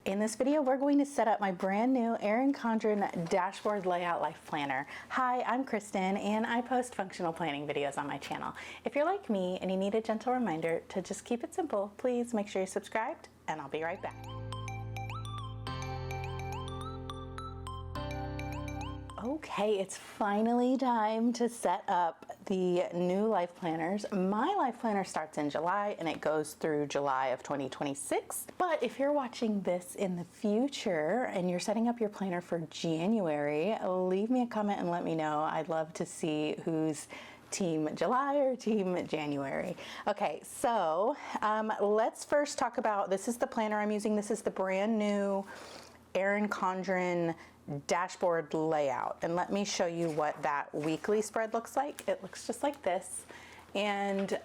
In this video, we're going to set up my brand new Erin Condren Dashboard Layout Life Planner. Hi, I'm Kristen and I post functional planning videos on my channel. If you're like me and you need a gentle reminder to just keep it simple, please make sure you're subscribed and I'll be right back. Okay, it's finally time to set up the new life planners. My life planner starts in July and it goes through July of 2026. But if you're watching this in the future and you're setting up your planner for January, leave me a comment and let me know. I'd love to see who's Team July or Team January. Okay, so let's first talk about, this is the planner I'm using. This is the brand new Erin Condren dashboard layout, and let me show you what that weekly spread looks like. It looks just like this, and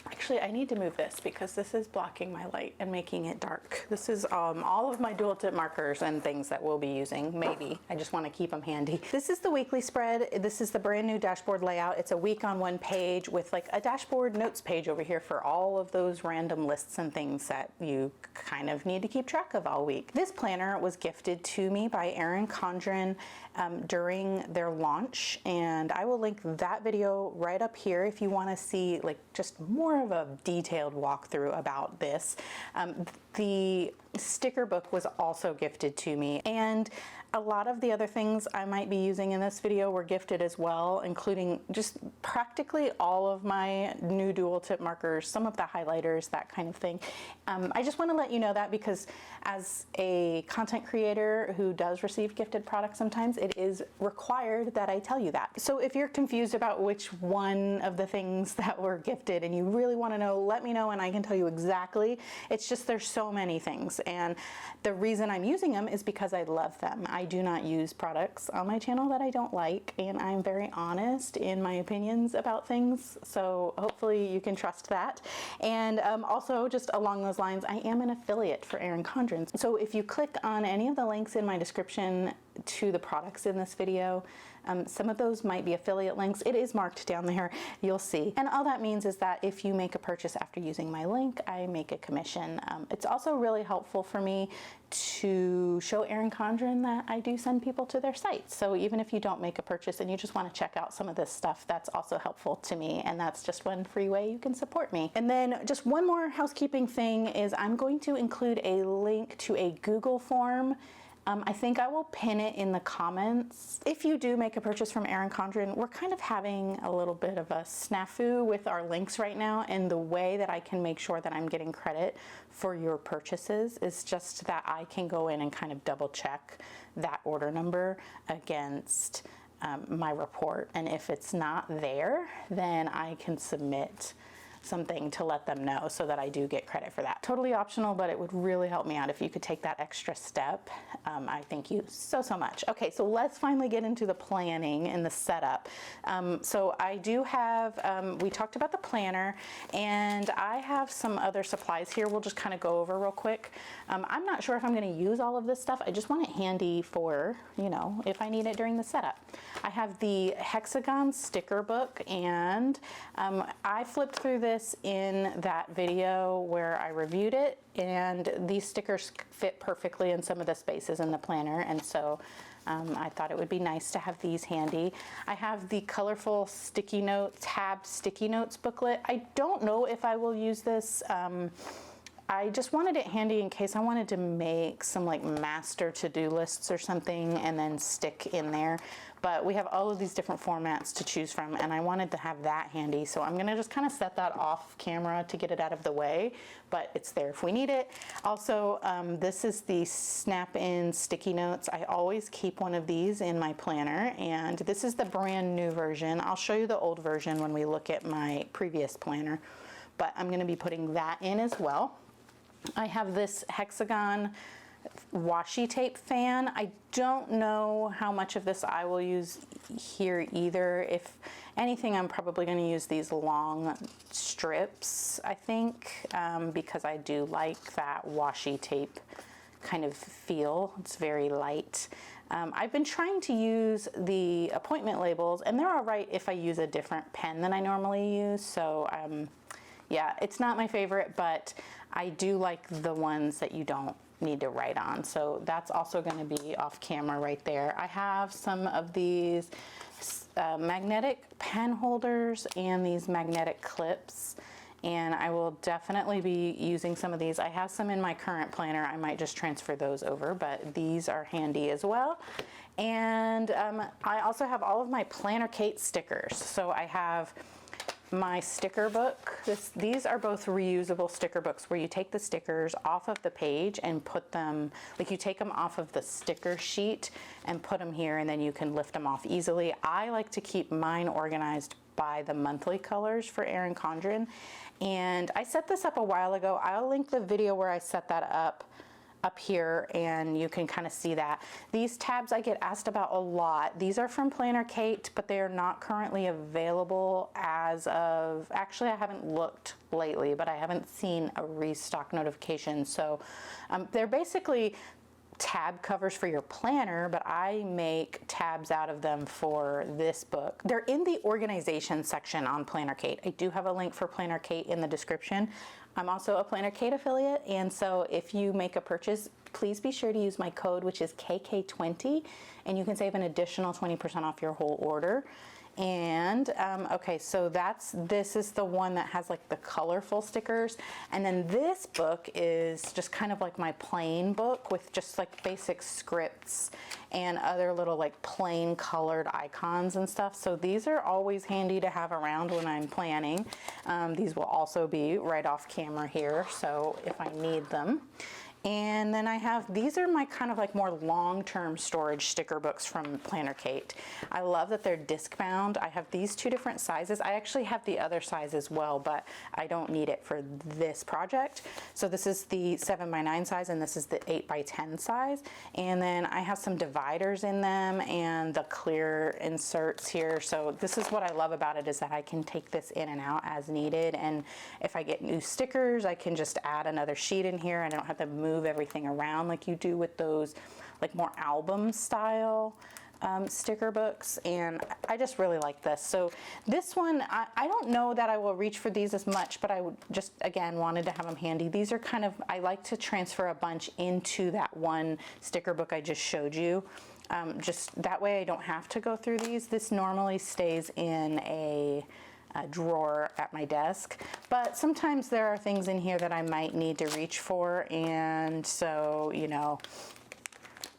actually I need to move this because this is blocking my light and making it dark. This is all of my dual tip markers and things that we'll be using. Maybe I just want to keep them handy. This is the weekly spread. This is the brand new dashboard layout. It's a week on one page with like a dashboard notes page over here for all of those random lists and things that you kind of need to keep track of all week. This planner was gifted to me by Erin Condren during their launch, and I will link that video right up here if you want to see like just more of a detailed walkthrough about this. The sticker book was also gifted to me, and a lot of the other things I might be using in this video were gifted as well, including just practically all of my new dual tip markers, some of the highlighters, that kind of thing. I just want to let you know that because as a content creator who does receive gifted products sometimes, it is required that I tell you that. So if you're confused about which one of the things that were gifted and you really want to know, let me know and I can tell you exactly. It's just there's so many things, and the reason I'm using them is because I love them. I do not use products on my channel that I don't like, and I'm very honest in my opinions about things, so hopefully you can trust that. And also, just along those lines, I am an affiliate for Erin Condren. So if you click on any of the links in my description to the products in this video, some of those might be affiliate links. It is marked down there, you'll see. And all that means is that if you make a purchase after using my link, I make a commission. It's also really helpful for me to show Erin Condren that I do send people to their site. So even if you don't make a purchase and you just want to check out some of this stuff, that's also helpful to me, and that's just one free way you can support me. And then just one more housekeeping thing is I'm going to include a link to a Google form. I think I will pin it in the comments. If you do make a purchase from Erin Condren, we're kind of having a little bit of a snafu with our links right now, and the way that I can make sure that I'm getting credit for your purchases is just that I can go in and kind of double check that order number against my report, and if it's not there, then I can submit something to let them know so that I do get credit for that. Totally optional, but it would really help me out if you could take that extra step. I thank you so much. Okay, so let's finally get into the planning and the setup. So I do have, we talked about the planner, and I have some other supplies here we'll just kind of go over real quick. I'm not sure if I'm going to use all of this stuff. I just want it handy for, you know, if I need it during the setup. I have the hexagon sticker book, and I flipped through this in that video where I reviewed it, and these stickers fit perfectly in some of the spaces in the planner, and so I thought it would be nice to have these handy. I have the colorful sticky notes, tab sticky notes booklet. I don't know if I will use this. I just wanted it handy in case I wanted to make some like master to-do lists or something and then stick in there. But we have all of these different formats to choose from, and I wanted to have that handy. So I'm gonna just kind of set that off camera to get it out of the way, but it's there if we need it. Also, this is the snap-in sticky notes. I always keep one of these in my planner, and this is the brand new version. I'll show you the old version when we look at my previous planner, but I'm gonna be putting that in as well. I have this hexagon washi tape fan. I don't know how much of this I will use here either. If anything, I'm probably going to use these long strips, I think, because I do like that washi tape kind of feel. It's very light. I've been trying to use the appointment labels, and they're all right if I use a different pen than I normally use. So yeah, it's not my favorite, but I do like the ones that you don't need to write on. So that's also going to be off camera right there. I have some of these magnetic pen holders and these magnetic clips, and I will definitely be using some of these. I have some in my current planner. I might just transfer those over, but these are handy as well. And I also have all of my Planner Kate stickers. So I have my sticker book. These are both reusable sticker books where you take the stickers off of the page and put them, like you take them off of the sticker sheet and put them here, and then you can lift them off easily. I like to keep mine organized by the monthly colors for Erin Condren, and I set this up a while ago. I'll link the video where I set that up here, and you can kind of see that. These tabs I get asked about a lot. These are from Planner Kate, but they are not currently available as of, actually I haven't looked lately, but I haven't seen a restock notification. So they're basically tab covers for your planner, but I make tabs out of them for this book. They're in the organization section on Planner Kate. I do have a link for Planner Kate in the description. I'm also a Planner Kate affiliate, and so if you make a purchase, please be sure to use my code, which is KK20, and you can save an additional 20% off your whole order. And okay, so this is the one that has like the colorful stickers, and then this book is just kind of like my plain book with just like basic scripts and other little like plain colored icons and stuff. So these are always handy to have around when I'm planning. These will also be right off camera here, so if I need them. And then I have, these are my kind of like more long-term storage sticker books from Planner Kate. I love that they're disc bound. I have these two different sizes. I actually have the other size as well, but I don't need it for this project. So this is the 7x9 size, and this is the 8x10 size. And then I have some dividers in them and the clear inserts here. So this is what I love about it, is that I can take this in and out as needed. And if I get new stickers, I can just add another sheet in here, and I don't have to move everything around like you do with those like more album style sticker books. And I just really like this. So this one, I don't know that I will reach for these as much, but I would just, again, wanted to have them handy. These are kind of, I like to transfer a bunch into that one sticker book I just showed you. Just that way I don't have to go through these. This normally stays in a drawer at my desk, but sometimes there are things in here that I might need to reach for, and so, you know,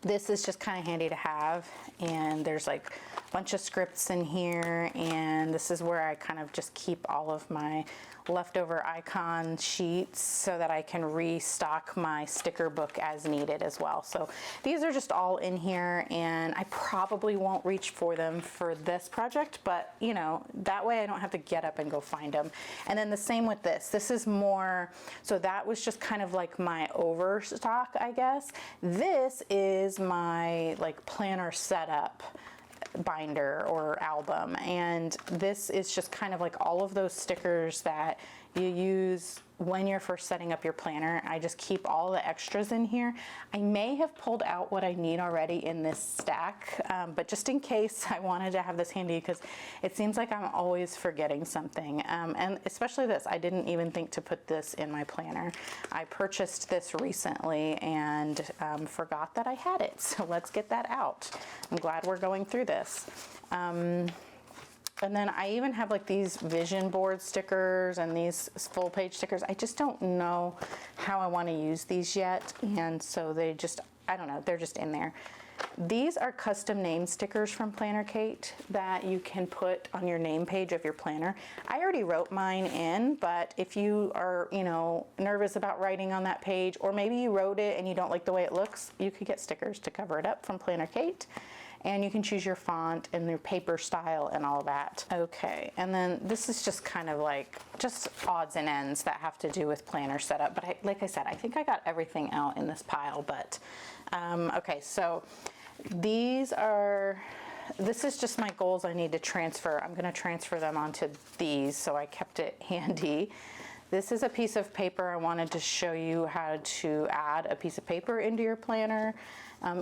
this is just kind of handy to have. And there's like a bunch of scripts in here, and this is where I kind of just keep all of my leftover icon sheets so that I can restock my sticker book as needed as well. So these are just all in here, and I probably won't reach for them for this project, but you know, that way I don't have to get up and go find them. And then the same with this. This is more, so that was just kind of like my overstock, I guess. This is my like planner setup binder or album, and this is just kind of like all of those stickers that you use when you're first setting up your planner. I just keep all the extras in here. I may have pulled out what I need already in this stack, but just in case, I wanted to have this handy because it seems like I'm always forgetting something. And especially this, I didn't even think to put this in my planner. I purchased this recently and forgot that I had it. So let's get that out. I'm glad we're going through this. And then I even have like these vision board stickers and these full page stickers. I just don't know how I want to use these yet. And so they just, I don't know, they're just in there. These are custom name stickers from Planner Kate that you can put on your name page of your planner. I already wrote mine in, but if you are, you know, nervous about writing on that page, or maybe you wrote it and you don't like the way it looks, you could get stickers to cover it up from Planner Kate. And you can choose your font and your paper style and all that. Okay, and then this is just kind of like just odds and ends that have to do with planner setup. But like I said, I think I got everything out in this pile. But okay, so this is just my goals I need to transfer. I'm gonna transfer them onto these, so I kept it handy. This is a piece of paper. I wanted to show you how to add a piece of paper into your planner.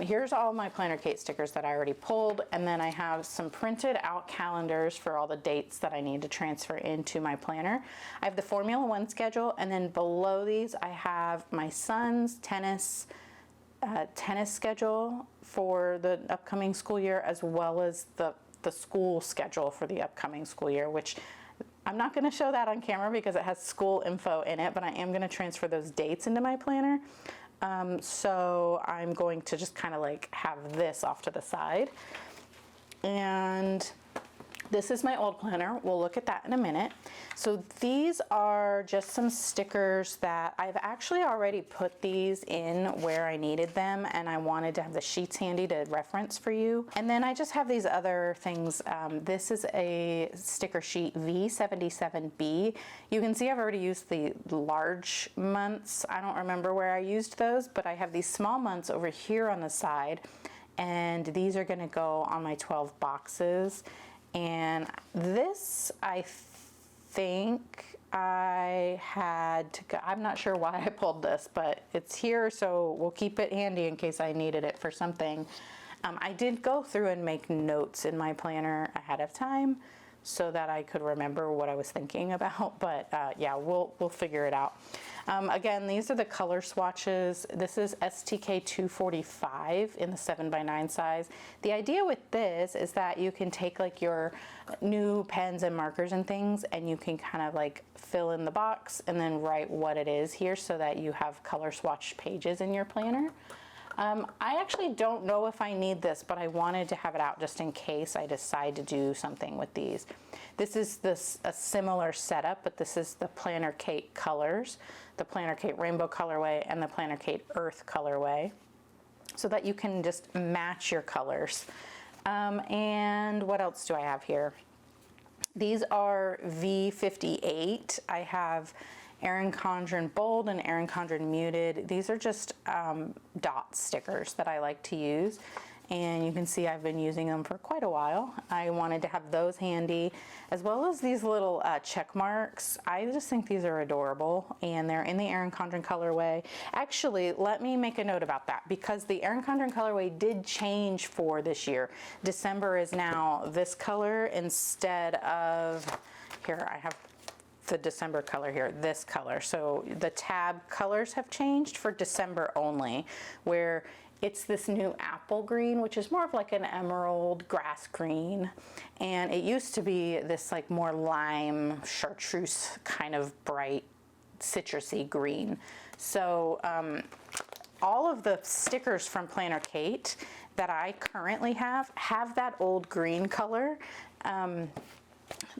Here's all my Planner Kate stickers that I already pulled, and then I have some printed out calendars for all the dates that I need to transfer into my planner. I have the Formula One schedule, and then below these I have my son's tennis tennis schedule for the upcoming school year, as well as the school schedule for the upcoming school year, which I'm not going to show that on camera because it has school info in it, but I am going to transfer those dates into my planner. So I'm going to just kind of like have this off to the side. And this is my old planner. We'll look at that in a minute. So these are just some stickers that I've actually already put these in where I needed them, and I wanted to have the sheets handy to reference for you. And then I just have these other things. This is a sticker sheet V77B. You can see I've already used the large months. I don't remember where I used those, but I have these small months over here on the side, and these are going to go on my 12 boxes. And this, I think I had to go, I'm not sure why I pulled this, but it's here, so we'll keep it handy in case I needed it for something. I did go through and make notes in my planner ahead of time so that I could remember what I was thinking about, but yeah, we'll figure it out. Again, these are the color swatches. This is STK 245 in the 7x9 size. The idea with this is that you can take like your new pens and markers and things, and you can kind of like fill in the box and then write what it is here so that you have color swatch pages in your planner. I actually don't know if I need this, but I wanted to have it out just in case I decide to do something with these. This is a similar setup, but this is the Planner Kate colors, the Planner Kate Rainbow colorway and the Planner Kate Earth colorway, so that you can just match your colors. And what else do I have here? These are V58. I have Erin Condren Bold and Erin Condren Muted. These are just dot stickers that I like to use, and you can see I've been using them for quite a while. I wanted to have those handy, as well as these little check marks. I just think these are adorable, and they're in the Erin Condren colorway. Actually, let me make a note about that, because the Erin Condren colorway did change for this year. December is now this color instead of, here I have the December color here, this color. So the tab colors have changed for December only, where it's this new apple green, which is more of like an emerald grass green. And it used to be this like more lime chartreuse kind of bright citrusy green. So all of the stickers from Planner Kate that I currently have that old green color.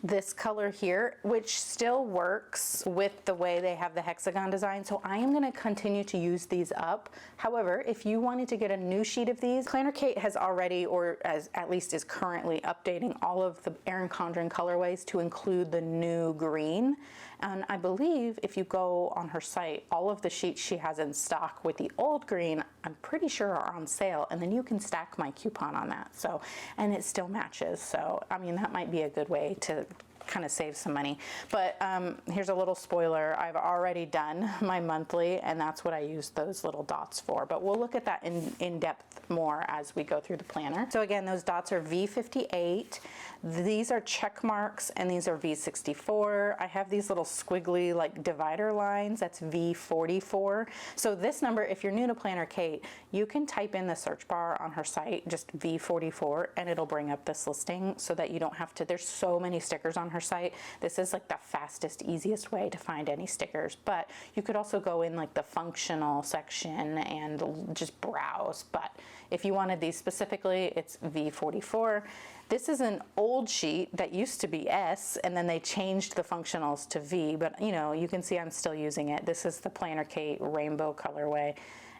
This color here, which still works with the way they have the hexagon design. So I am going to continue to use these up. However, if you wanted to get a new sheet of these, Planner Kate has already, or as at least is currently updating all of the Erin Condren colorways to include the new green. And I believe if you go on her site, all of the sheets she has in stock with the old green, I'm pretty sure are on sale, and then you can stack my coupon on that. So, and it still matches. So, I mean, that might be a good way to kind of save some money. But here's a little spoiler. I've already done my monthly, and that's what I use those little dots for. But we'll look at that in depth more as we go through the planner. So again, those dots are V58. These are check marks, and these are V64. I have these little squiggly like divider lines. That's V44. So this number, if you're new to Planner Kate, you can type in the search bar on her site, just V44, and it'll bring up this listing so that you don't have to, there's so many stickers on her site. This is like the fastest, easiest way to find any stickers, but you could also go in like the functional section and just browse. But if you wanted these specifically, it's V44. This is an old sheet that used to be S, and then they changed the functionals to V, but you know, you can see I'm still using it. This is the Planner Kate Rainbow colorway.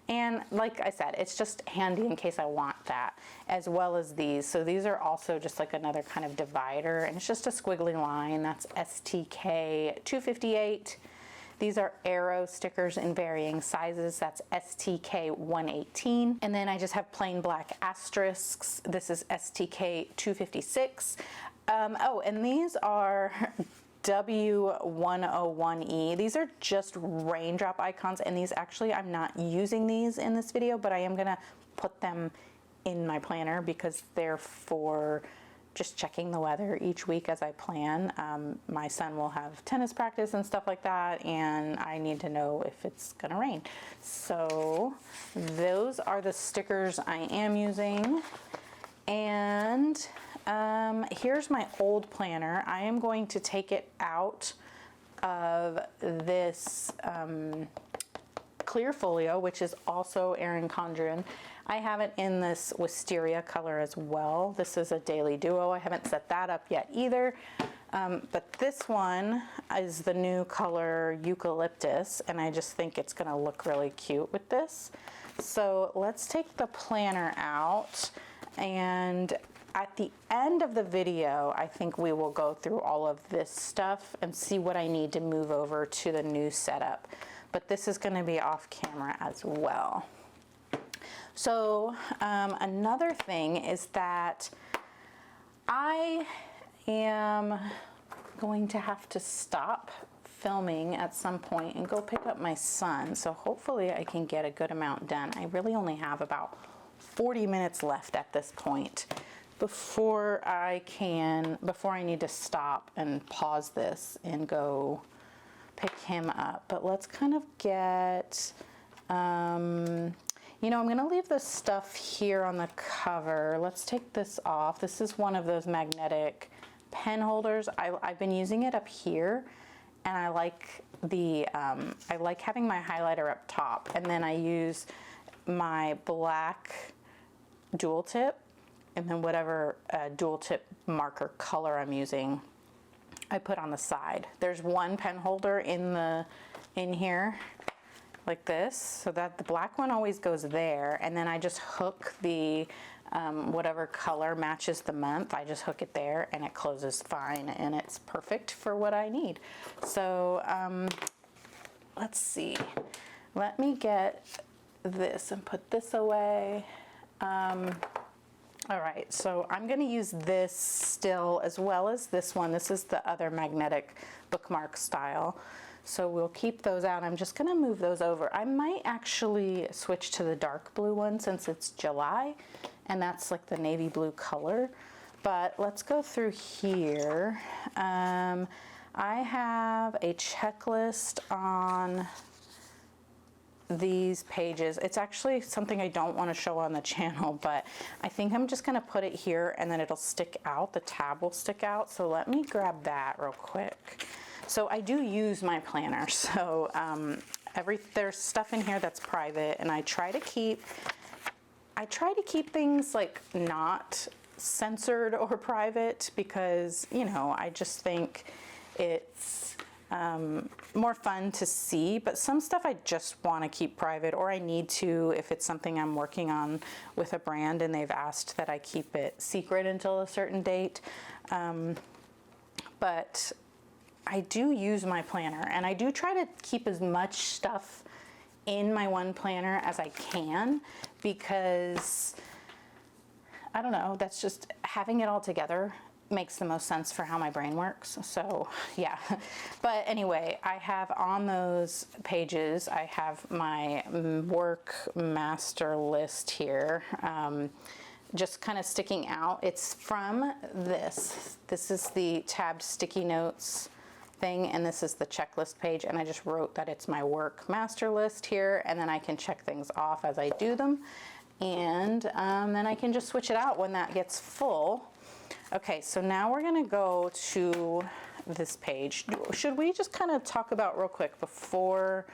And like I said, it's just handy in case I want that, as well as these. So these are also just like another kind of divider, and it's just a squiggly line. That's STK 258. These are arrow stickers in varying sizes. That's STK 118. And then I just have plain black asterisks. This is STK 256. Oh, and these are W101E. These are just raindrop icons, and these actually, I'm not using these in this video, but I am gonna put them in my planner because they're for just checking the weather each week as I plan. My son will have tennis practice and stuff like that, and I need to know if it's gonna rain. So those are the stickers I am using. And here's my old planner. I am going to take it out of this clear folio, which is also Erin Condren. I have it in this wisteria color as well. This is a daily duo. I haven't set that up yet either. But this one is the new color eucalyptus, and I just think it's gonna look really cute with this. So let's take the planner out, and at the end of the video, I think we will go through all of this stuff and see what I need to move over to the new setup. But this is gonna be off camera as well. So another thing is that I am going to have to stop filming at some point and go pick up my son. So hopefully I can get a good amount done. I really only have about 40 minutes left at this point before I need to stop and pause this and go pick him up. But let's kind of get, you know, I'm gonna leave the stuff here on the cover. Let's take this off. This is one of those magnetic pen holders. I've been using it up here, and I like having my highlighter up top, and then I use my black dual tip, and then whatever dual tip marker color I'm using, I put on the side. There's one pen holder in here, like this, so that the black one always goes there, and then I just hook the whatever color matches the month, I just hook it there and it closes fine, and it's perfect for what I need. So let's see, let me get this and put this away. All right, so I'm going to use this still as well as this one. This is the other magnetic bookmark style. So we'll keep those out. I'm just going to move those over. I might actually switch to the dark blue one since it's July, and that's like the navy blue color. But let's go through here. I have a checklist on these pages. It's actually something I don't want to show on the channel, but I think I'm just going to put it here and then it'll stick out. The tab will stick out. So let me grab that real quick. So I do use my planner. So there's stuff in here that's private, and I try to keep things like not censored or private because, you know, I just think it's more fun to see, but some stuff I just want to keep private, or I need to if it's something I'm working on with a brand and they've asked that I keep it secret until a certain date. But I do use my planner, and I do try to keep as much stuff in my one planner as I can, because I don't know, that's just having it all together makes the most sense for how my brain works. So yeah, but anyway, I have on those pages, I have my work master list here, just kind of sticking out. It's from this is the tabbed sticky notes thing, and this is the checklist page, and I just wrote that it's my work master list here, and then I can check things off as I do them, and then I can just switch it out when that gets full. Okay, so now we're gonna go to this page. Should we just kind of talk about real quick before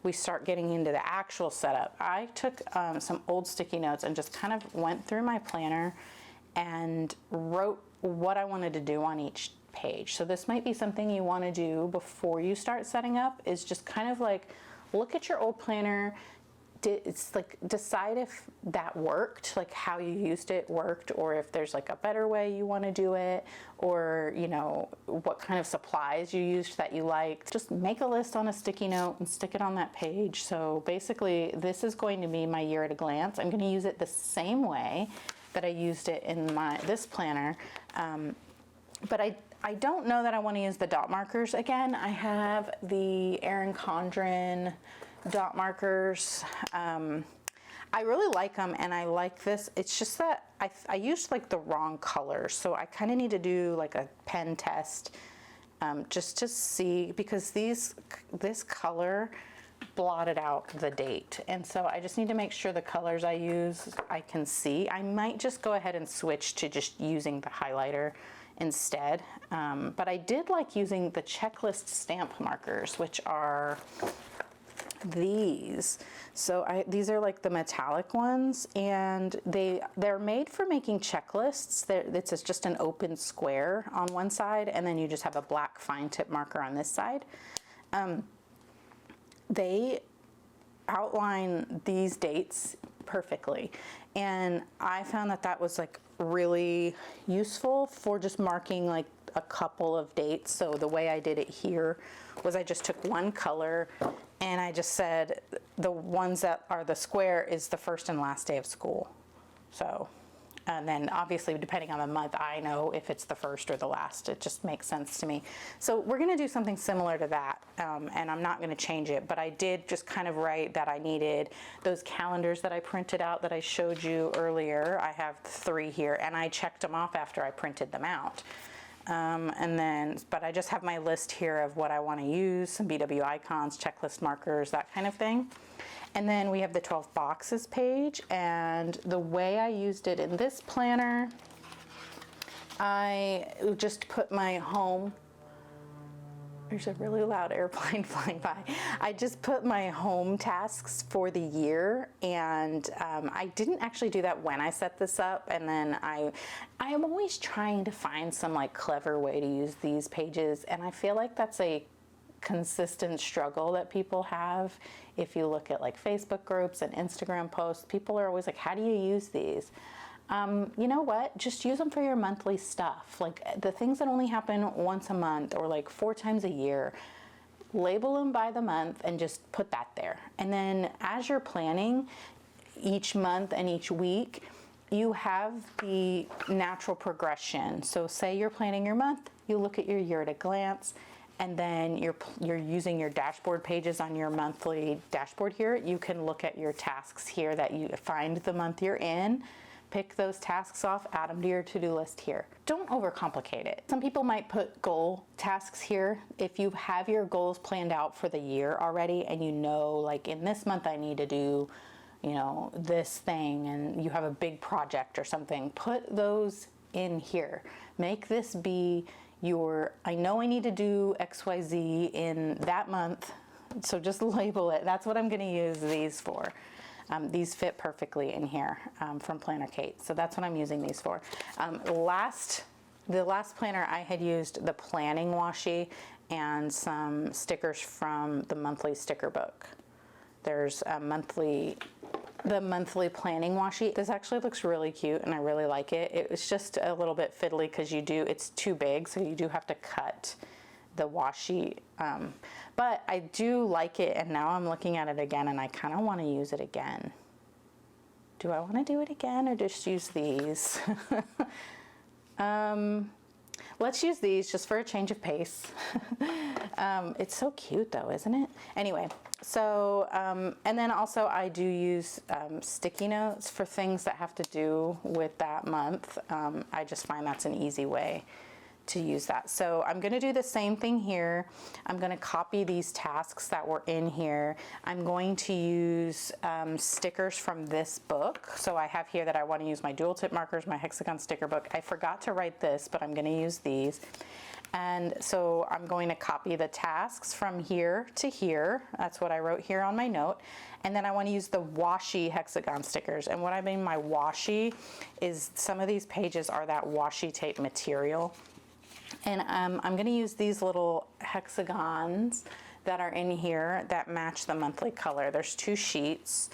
we start getting into the actual setup? I took some old sticky notes and just kind of went through my planner and wrote what I wanted to do on each page. So this might be something you want to do before you start setting up, is just kind of like look at your old planner. It's like decide if that worked, like how you used it worked, or if there's like a better way you want to do it, or you know what kind of supplies you used that you liked. Just make a list on a sticky note and stick it on that page. So basically this is going to be my year at a glance. I'm going to use it the same way that I used it in this planner, but I don't know that I want to use the dot markers again. I have the Erin Condren dot markers. I really like them, and I like this. It's just that I used like the wrong colors, so I kind of need to do like a pen test just to see, because this color blotted out the date, and so I just need to make sure the colors I use I can see. I might just go ahead and switch to just using the highlighter instead, but I did like using the checklist stamp markers, which are these. So these are like the metallic ones, and they're made for making checklists. It's just an open square on one side, and then you just have a black fine tip marker on this side. They outline these dates perfectly, and I found that was like really useful for just marking like a couple of dates. So the way I did it here was I just took one color and I just said the ones that are the square is the first and last day of school. So, and then obviously depending on the month, I know if it's the first or the last. It just makes sense to me. So we're gonna do something similar to that, and I'm not gonna change it, but I did just kind of write that I needed those calendars that I printed out that I showed you earlier. I have 3 here, and I checked them off after I printed them out. But I just have my list here of what I want to use, some BW icons, checklist markers, that kind of thing. And then we have the 12 boxes page, and the way I used it in this planner, I just put my home. There's a really loud airplane flying by. I just put my home tasks for the year, and I didn't actually do that when I set this up. And then I am always trying to find some like clever way to use these pages, and I feel like that's a consistent struggle that people have. If you look at like Facebook groups and Instagram posts, people are always like, how do you use these? You know what? Just use them for your monthly stuff. Like the things that only happen once a month or like 4 times a year, label them by the month and just put that there. And then as you're planning each month and each week, you have the natural progression. So say you're planning your month, you look at your year at a glance, and then you're using your dashboard pages on your monthly dashboard here. You can look at your tasks here that you find the month you're in, pick those tasks off, add them to your to-do list here. Don't overcomplicate it. Some people might put goal tasks here. If you have your goals planned out for the year already, and you know, like in this month I need to do, you know, this thing, and you have a big project or something, put those in here. Make this be your, I know I need to do XYZ in that month, so just label it. That's what I'm gonna use these for. These fit perfectly in here from Planner Kate, so that's what I'm using these for. The last planner I had used the planning washi and some stickers from the monthly sticker book. There's a the monthly planning washi. This actually looks really cute and I really like it. It's just a little bit fiddly because it's too big, so you do have to cut the washi, but I do like it, and now I'm looking at it again and I kind of want to use it again. Do I want to do it again or just use these? Let's use these just for a change of pace. It's so cute though, isn't it? Anyway, so, and then also I do use sticky notes for things that have to do with that month. I just find that's an easy way to use that. So I'm going to do the same thing here. I'm going to copy these tasks that were in here. I'm going to use stickers from this book. So I have here that I want to use my dual tip markers, my hexagon sticker book. I forgot to write this, but I'm going to use these. And so I'm going to copy the tasks from here to here. That's what I wrote here on my note. And then I want to use the washi hexagon stickers. And what I mean by washi is some of these pages are that washi tape material. And I'm going to use these little hexagons that are in here that match the monthly color. There's 2 sheets,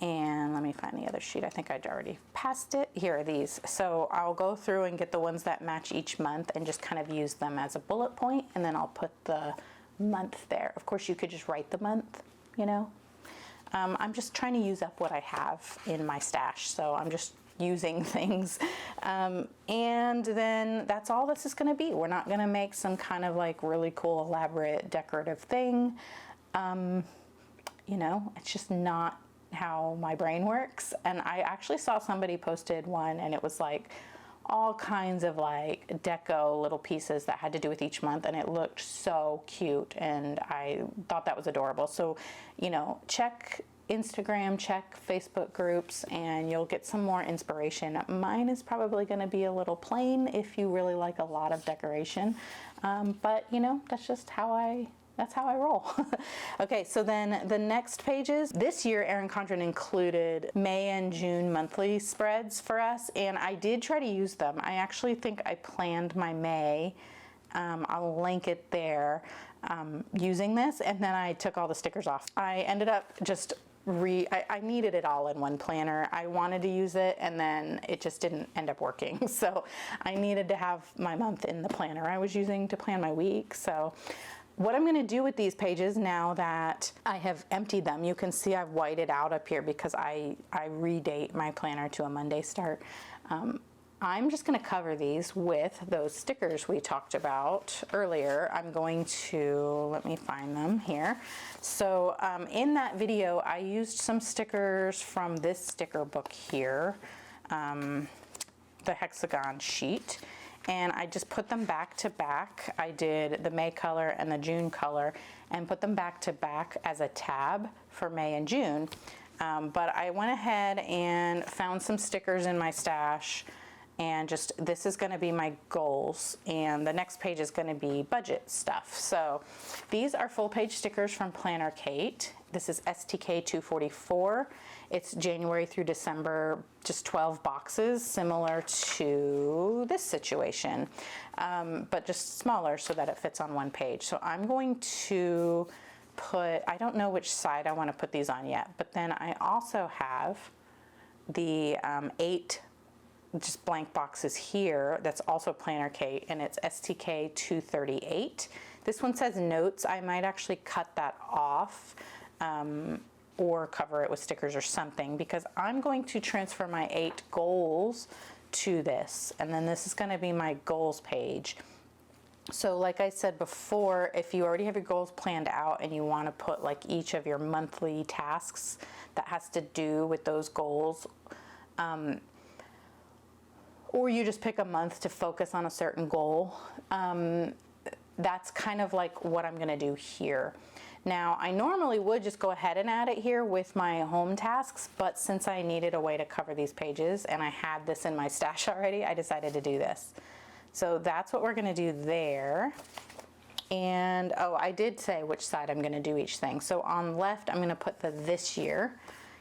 and let me find the other sheet. I think I'd already passed it. Here are these. So I'll go through and get the ones that match each month and just kind of use them as a bullet point, and then I'll put the month there. Of course, you could just write the month, you know. I'm just trying to use up what I have in my stash, so I'm just using things, and then that's all this is going to be. We're not going to make some kind of like really cool elaborate decorative thing. You know, it's just not how my brain works. And I actually saw somebody posted one, and it was like all kinds of like deco little pieces that had to do with each month, and it looked so cute, and I thought that was adorable. So, you know, check Instagram, check Facebook groups, and you'll get some more inspiration. Mine is probably going to be a little plain if you really like a lot of decoration, but you know, that's just how I roll. Okay, so then the next pages. This year, Erin Condren included May and June monthly spreads for us, and I did try to use them. I actually think I planned my May. I'll link it there, using this, and then I took all the stickers off. I ended up just I needed it all in one planner. I wanted to use it, and then it just didn't end up working. So I needed to have my month in the planner I was using to plan my week. So what I'm going to do with these pages now that I have emptied them, you can see I've whited out up here because I redate my planner to a Monday start. I'm just going to cover these with those stickers we talked about earlier. I'm going to, let me find them here. So in that video, I used some stickers from this sticker book here, the hexagon sheet, and I just put them back to back. I did the May color and the June color and put them back to back as a tab for May and June. But I went ahead and found some stickers in my stash, and just, this is going to be my goals, and the next page is going to be budget stuff. So these are full page stickers from Planner Kate. This is STK 244. It's January through December, just 12 boxes, similar to this situation, but just smaller so that it fits on one page. So I'm going to put, I don't know which side I want to put these on yet, but then I also have the 8 just blank boxes here that's also Planner Kate, and it's STK 238. This one says notes. I might actually cut that off or cover it with stickers or something, because I'm going to transfer my 8 goals to this, and then this is going to be my goals page. So like I said before, if you already have your goals planned out and you want to put like each of your monthly tasks that has to do with those goals, or you just pick a month to focus on a certain goal, that's kind of like what I'm going to do here. Now, I normally would just go ahead and add it here with my home tasks, but since I needed a way to cover these pages and I had this in my stash already, I decided to do this. So that's what we're going to do there. And oh, I did say which side I'm going to do each thing. So on left, I'm going to put the this year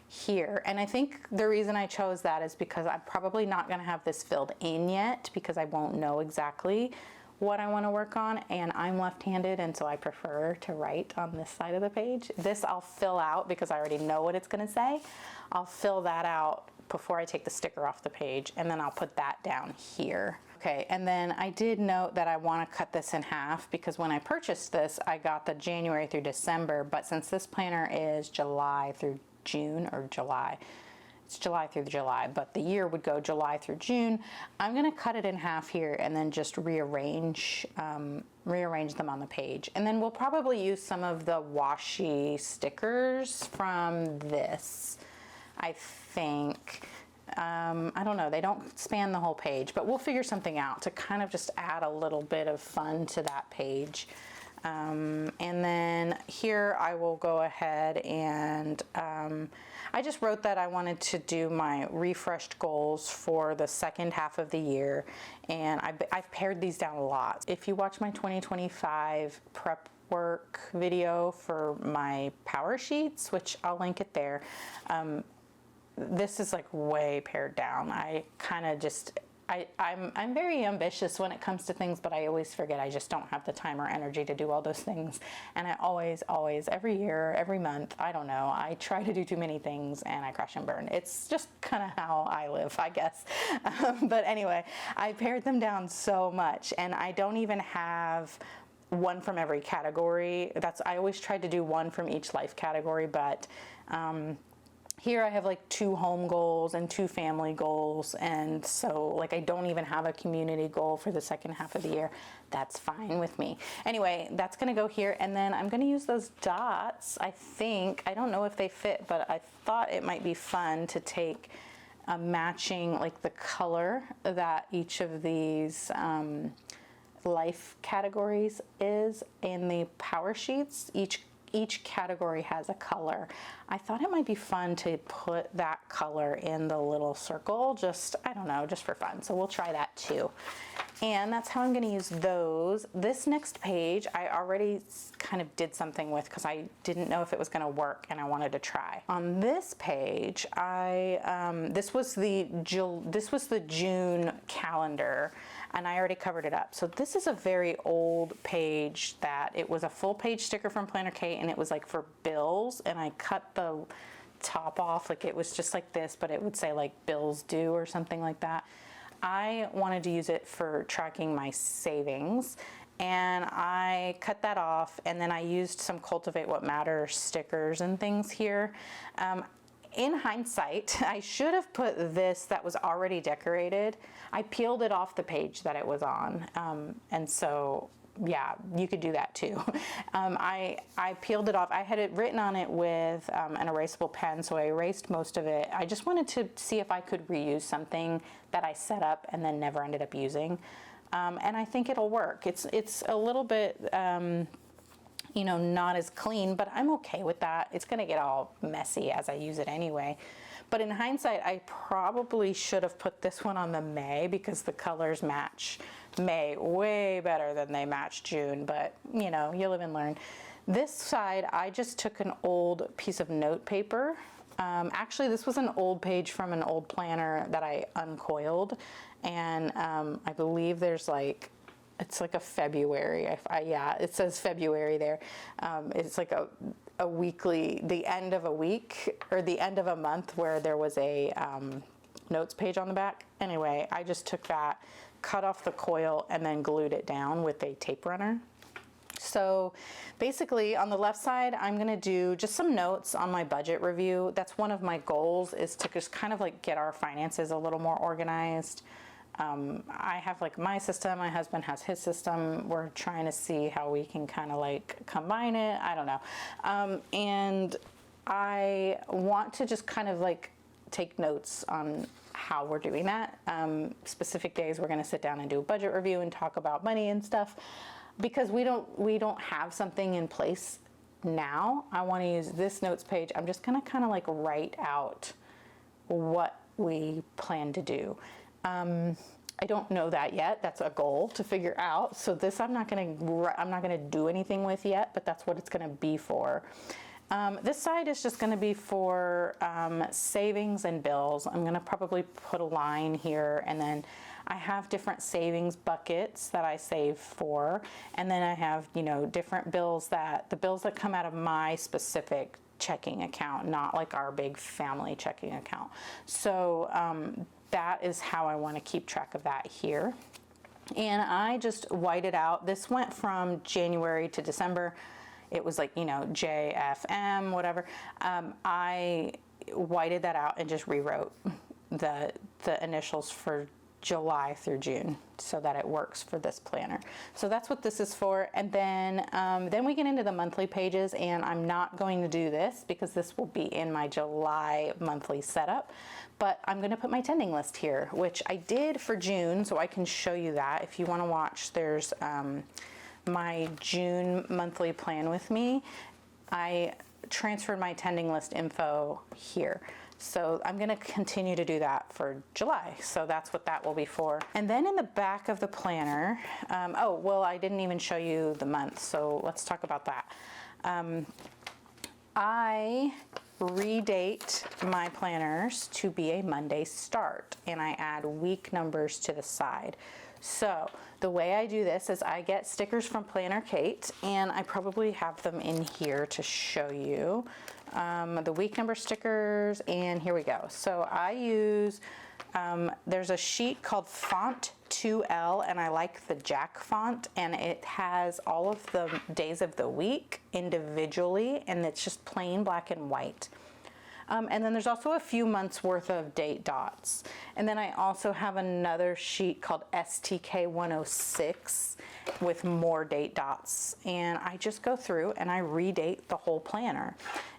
here, and I think the reason I chose that is because I'm probably not going to have this filled in yet, because I won't know exactly what I want to work on, and I'm left-handed, and so I prefer to write on this side of the page. This I'll fill out because I already know what it's going to say. I'll fill that out before I take the sticker off the page, and then I'll put that down here. Okay, and then I did note that I want to cut this in half, because when I purchased this, I got the January through December, but since this planner is July through June, or July, it's July through July, but the year would go July through June, I'm going to cut it in half here and then just rearrange them on the page. And then we'll probably use some of the washi stickers from this, I think. I don't know, they don't span the whole page, but we'll figure something out to kind of just add a little bit of fun to that page. And then here I will go ahead and I just wrote that I wanted to do my refreshed goals for the second half of the year, and I've pared these down a lot. If you watch my 2025 prep work video for my power sheets, which I'll link it there, this is like way pared down. I kind of just, I'm very ambitious when it comes to things, but I always forget I just don't have the time or energy to do all those things. And I always, every year, every month, I don't know, I try to do too many things and I crash and burn. It's just kind of how I live, I guess. But anyway, I pared them down so much, and I don't even have one from every category. I always tried to do one from each life category, but Here I have like 2 home goals and 2 family goals, and so like I don't even have a community goal for the second half of the year. That's fine with me. Anyway, that's gonna go here, and then I'm gonna use those dots. I think, I don't know if they fit, but I thought it might be fun to take a matching, like the color that each of these life categories is in the power sheets. Each category has a color. I thought it might be fun to put that color in the little circle, just, I don't know, just for fun. So we'll try that too. And that's how I'm going to use those. This next page, I already kind of did something with because I didn't know if it was going to work and I wanted to try. On this page, this was the June calendar, and I already covered it up. So this is a very old page that it was a full page sticker from Planner Kate, and it was like for bills, and I cut the top off, like it was just like this, but it would say like bills due or something like that. I wanted to use it for tracking my savings, and I cut that off, and then I used some Cultivate What Matters stickers and things here. In hindsight, I should have put this that was already decorated. I peeled it off the page that it was on, and so yeah, you could do that too. I peeled it off. I had it written on it with an erasable pen, so I erased most of it. I just wanted to see if I could reuse something that I set up and then never ended up using, and I think it'll work. It's a little bit you know, not as clean, but I'm okay with that. It's gonna get all messy as I use it anyway. But in hindsight, I probably should have put this one on the May because the colors match May way better than they match June, but you know, you live and learn. This side, I just took an old piece of note paper. Actually, this was an old page from an old planner that I uncoiled, and I believe there's like, it's like a February. Yeah, it says February there. It's like a weekly, the end of a week or the end of a month where there was a notes page on the back. Anyway, I just took that, cut off the coil, and then glued it down with a tape runner. So basically on the left side, I'm gonna do just some notes on my budget review. That's one of my goals, is to just kind of like get our finances a little more organized. I have like my system, my husband has his system. We're trying to see how we can kind of like combine it. I don't know. And I want to just kind of like take notes on how we're doing that. Specific days we're going to sit down and do a budget review and talk about money and stuff, because we don't have something in place now. I want to use this notes page. I'm just going to kind of like write out what we plan to do. I don't know that yet. That's a goal to figure out. So this I'm not gonna do anything with yet, but that's what it's gonna be for. This side is just gonna be for savings and bills. I'm gonna probably put a line here, and then I have different savings buckets that I save for, and then I have, you know, different bills the bills that come out of my specific checking account, not like our big family checking account. So that is how I want to keep track of that here. And I just whited out. This went from January to December. It was like, you know, JFM, whatever. I whited that out and just rewrote the initials for July through June so that it works for this planner. So that's what this is for. And then we get into the monthly pages, and I'm not going to do this because this will be in my July monthly setup, but I'm going to put my tending list here, which I did for June, so I can show you that if you want to watch. There's my June monthly plan with me. I transferred my tending list info here. So I'm going to continue to do that for July. So that's what that will be for. And then in the back of the planner, oh, well, I didn't even show you the month. So let's talk about that. I redate my planners to be a Monday start, and I add week numbers to the side. So the way I do this is I get stickers from Planner Kate, and I probably have them in here to show you. The week number stickers, and here we go. So I use, there's a sheet called Font 2L, and I like the Jack font, and it has all of the days of the week individually, and it's just plain black and white. And then there's also a few months worth of date dots. And then I also have another sheet called STK 106 with more date dots. And I just go through and I redate the whole planner.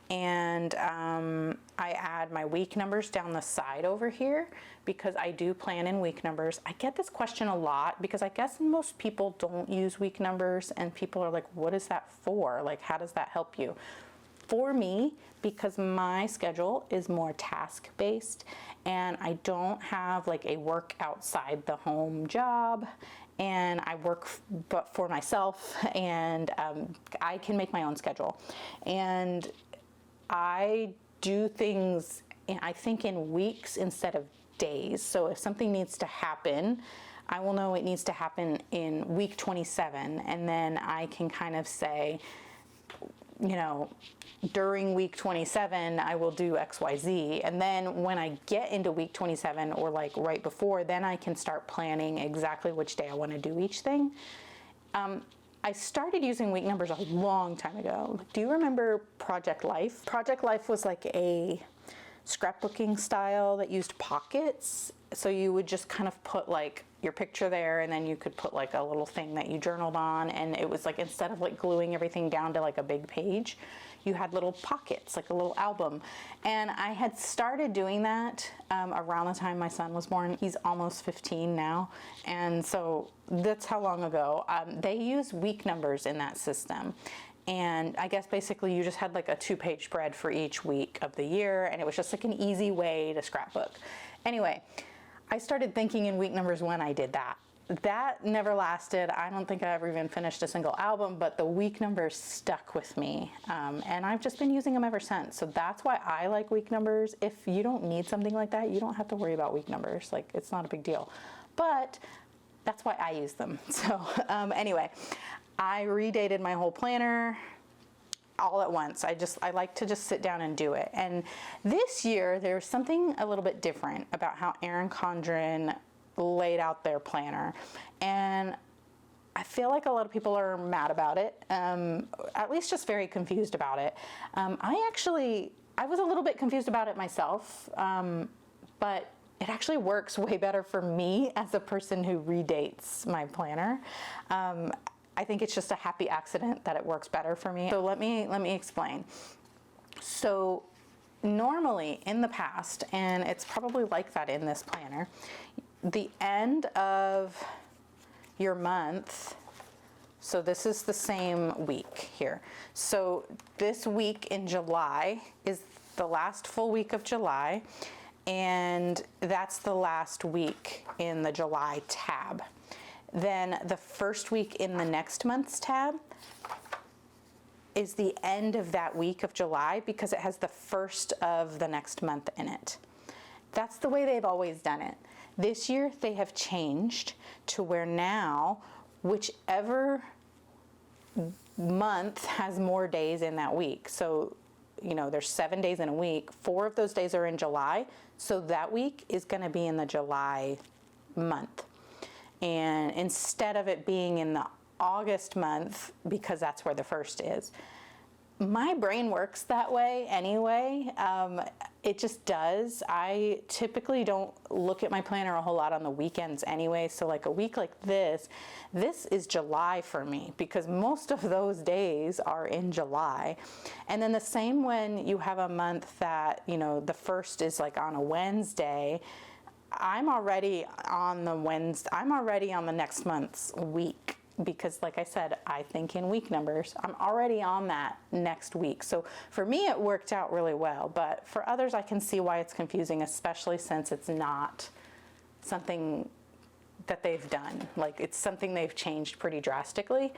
And I add my week numbers down the side over here because I do plan in week numbers. I get this question a lot because I guess most people don't use week numbers, and people are like, what is that for? Like, how does that help you? For me, because my schedule is more task-based and I don't have like a work outside the home job, and I work but for myself, and I can make my own schedule. And I do things, I think, in weeks instead of days. So if something needs to happen, I will know it needs to happen in week 27, and then I can kind of say, you know, during week 27, I will do X, Y, Z. And then when I get into week 27, or like right before, then I can start planning exactly which day I want to do each thing. I started using week numbers a long time ago. Do you remember Project Life? Project Life was like a scrapbooking style that used pockets. So you would just kind of put like your picture there, and then you could put like a little thing that you journaled on, and it was like, instead of like gluing everything down to like a big page, you had little pockets, like a little album. And I had started doing that around the time my son was born. He's almost 15 now, and so that's how long ago. They use week numbers in that system. And I guess basically you just had like a 2-page spread for each week of the year, and it was just like an easy way to scrapbook. Anyway, I started thinking in week numbers when I did that. That never lasted. I don't think I ever even finished a single album, but the week numbers stuck with me. And I've just been using them ever since. So that's why I like week numbers. If you don't need something like that, you don't have to worry about week numbers. Like, it's not a big deal. But that's why I use them. So anyway, I redated my whole planner all at once. I like to just sit down and do it. And this year there's something a little bit different about how Erin Condren laid out their planner. And I feel like a lot of people are mad about it, at least just very confused about it. I was a little bit confused about it myself, but it actually works way better for me as a person who redates my planner. I think it's just a happy accident that it works better for me. So let me explain. So normally in the past, and it's probably like that in this planner, the end of your month, so this is the same week here. So this week in July is the last full week of July, and that's the last week in the July tab. Then the first week in the next month's tab is the end of that week of July, because it has the first of the next month in it. That's the way they've always done it. This year they have changed to where now whichever month has more days in that week. So, you know, there's 7 days in a week. 4 of those days are in July. So that week is going to be in the July month. And instead of it being in the August month, because that's where the first is. My brain works that way anyway. It just does. I typically don't look at my planner a whole lot on the weekends anyway. So like a week like this is July for me, because most of those days are in July. And then the same when you have a month that, you know, the first is like on a Wednesday, I'm already on the next month's week, because like I said, I think in week numbers. I'm already on that next week. So for me, it worked out really well, but for others, I can see why it's confusing, especially since it's not something that they've done. Like, it's something they've changed pretty drastically.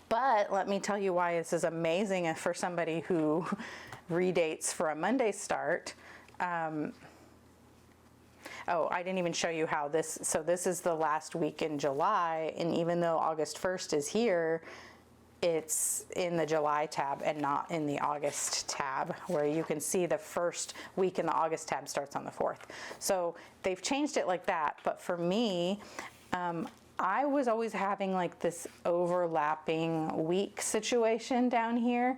But let me tell you why this is amazing for somebody who redates for a Monday start. Oh, I didn't even show you how this, so this is the last week in July, and even though August 1st is here, it's in the July tab and not in the August tab, where you can see the first week in the August tab starts on the 4th. So they've changed it like that, but for me, I was always having like this overlapping week situation down here.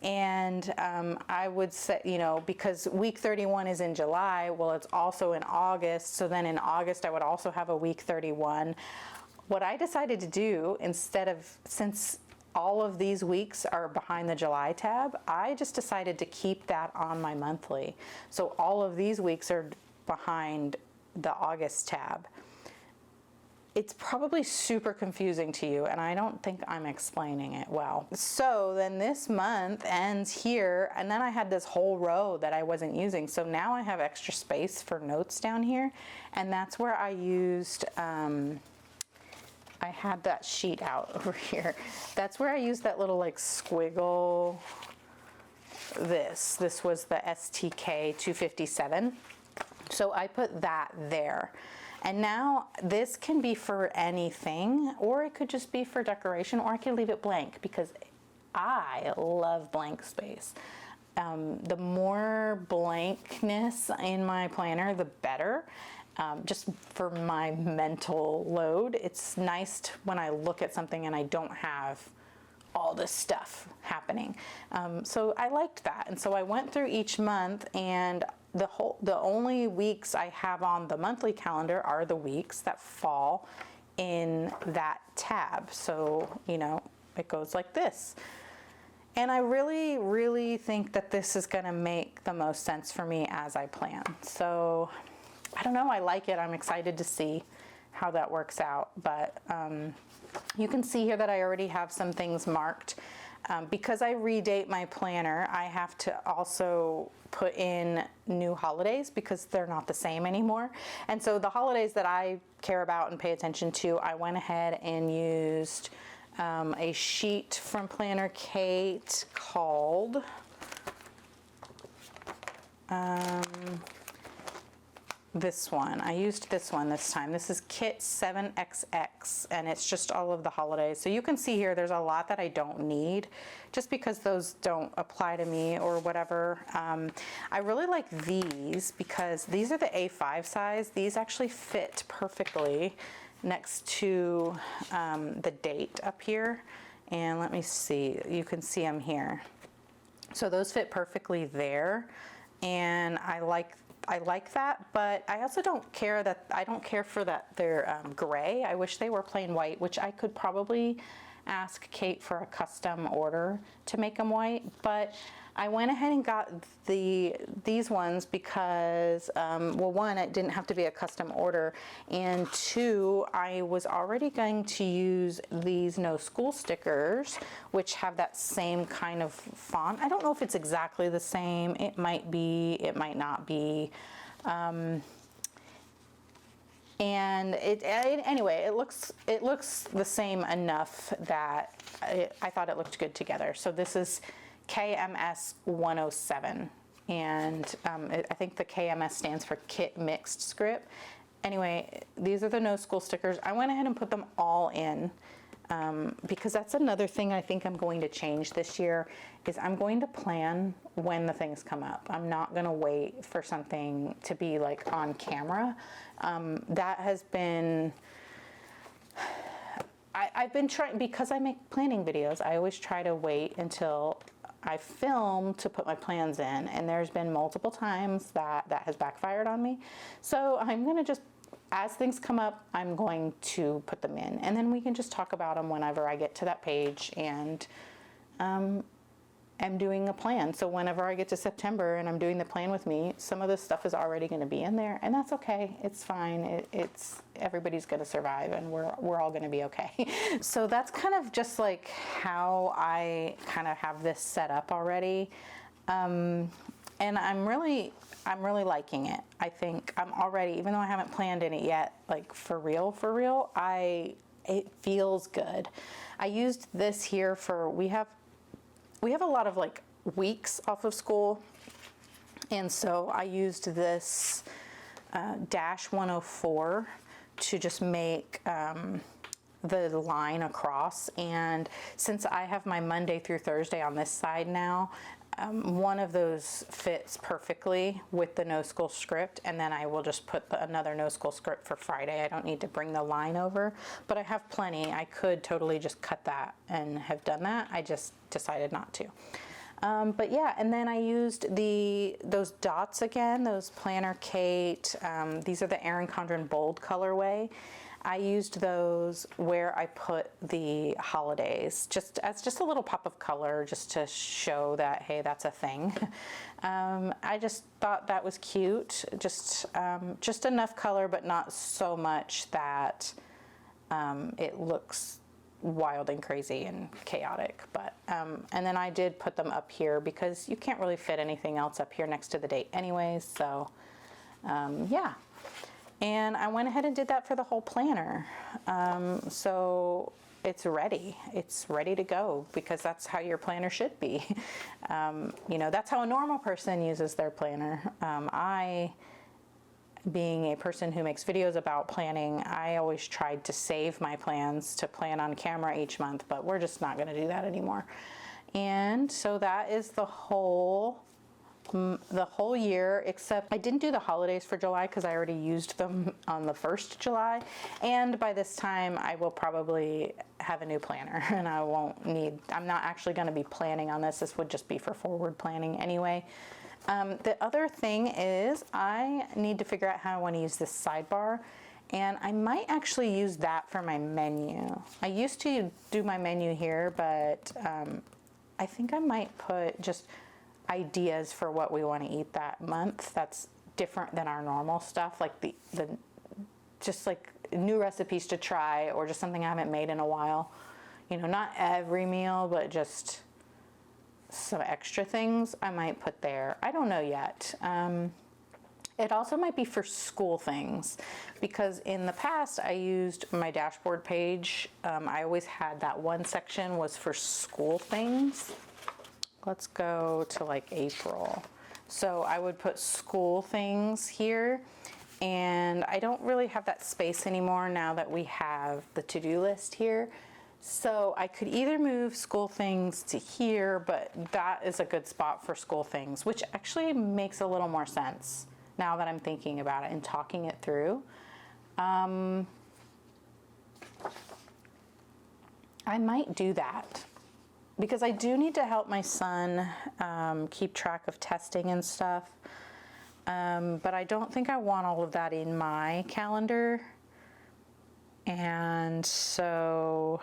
And I would say, you know, because week 31 is in July, well, it's also in August. So then in August, I would also have a week 31. What I decided to do instead of, since all of these weeks are behind the July tab, I just decided to keep that on my monthly. So all of these weeks are behind the August tab. It's probably super confusing to you, and I don't think I'm explaining it well. So then this month ends here, and then I had this whole row that I wasn't using. So now I have extra space for notes down here, and that's where I used, I had that sheet out over here. That's where I used that little like squiggle, this was the STK 257. So I put that there. And now this can be for anything, or it could just be for decoration, or I could leave it blank because I love blank space. The more blankness in my planner, the better. Just for my mental load, it's nice when I look at something and I don't have all this stuff happening. So I liked that. And so I went through each month, and the only weeks I have on the monthly calendar are the weeks that fall in that tab. So, you know, it goes like this. And I really, really think that this is gonna make the most sense for me as I plan. So I don't know, I like it. I'm excited to see how that works out. But you can see here that I already have some things marked. Because I redate my planner, I have to also put in new holidays because they're not the same anymore. And so the holidays that I care about and pay attention to, I went ahead and used a sheet from Planner Kate called this one. I used this one this time. This is Kit 7XX, and it's just all of the holidays. So you can see here there's a lot that I don't need just because those don't apply to me or whatever. I really like these because these are the A5 size. These actually fit perfectly next to the date up here. And let me see, you can see them here. So those fit perfectly there, and I like that, but I also don't care for that they're gray. I wish they were plain white, which I could probably ask Kate for a custom order to make them white, but I went ahead and got these ones because, well, one, it didn't have to be a custom order, and two, I was already going to use these no school stickers, which have that same kind of font. I don't know if it's exactly the same. It might be, it might not be. And anyway, it looks the same enough that I thought it looked good together. So this is KMS 107, and I think the KMS stands for Kit Mixed Script. Anyway, these are the no school stickers. I went ahead and put them all in because that's another thing I think I'm going to change this year is I'm going to plan when the things come up. I'm not going to wait for something to be like on camera. That has been, I've been trying, because I make planning videos, I always try to wait until I film to put my plans in, and there's been multiple times that has backfired on me. So I'm going to just, as things come up, I'm going to put them in, and then we can just talk about them whenever I get to that page and am doing a plan. So whenever I get to September and I'm doing the plan with me, some of this stuff is already going to be in there, and that's okay. It's fine. It's everybody's going to survive, and we're all going to be okay. So that's kind of just like how I kind of have this set up already, and I'm really liking it. I think I'm already, even though I haven't planned in it yet, like for real, it feels good. I used this here for, we have a lot of like weeks off of school, and so I used this dash 104 to just make the line across. And since I have my Monday through Thursday on this side now, one of those fits perfectly with the no school script, and then I will just put another no school script for Friday. I don't need to bring the line over, but I have plenty. I could totally just cut that and have done that. I just decided not to. But yeah, and then I used those dots again, those Planner Kate. These are the Erin Condren Bold colorway. I used those where I put the holidays, just a little pop of color, just to show that, hey, that's a thing. I just thought that was cute, just enough color, but not so much that it looks wild and crazy and chaotic. But and then I did put them up here because you can't really fit anything else up here next to the date anyways. So yeah. And I went ahead and did that for the whole planner. So it's ready to go, because that's how your planner should be. You know, that's how a normal person uses their planner. I, being a person who makes videos about planning, I always tried to save my plans to plan on camera each month, but we're just not going to do that anymore. And so that is the whole year, except I didn't do the holidays for July because I already used them on the 1st July. And by this time I will probably have a new planner, and I'm not actually going to be planning on this. This would just be for forward planning anyway. The other thing is I need to figure out how I want to use this sidebar, and I might actually use that for my menu. I used to do my menu here, but I think I might put just ideas for what we want to eat that month. That's different than our normal stuff, like the just like new recipes to try, or just something I haven't made in a while. You know, not every meal, but just some extra things I might put there. I don't know yet. It also might be for school things, because in the past I used my dashboard page. I always had that one section was for school things. Let's go to like April. So I would put school things here, and I don't really have that space anymore now that we have the to-do list here. So I could either move school things to here, but that is a good spot for school things, which actually makes a little more sense now that I'm thinking about it and talking it through. I might do that, because I do need to help my son keep track of testing and stuff. But I don't think I want all of that in my calendar. And so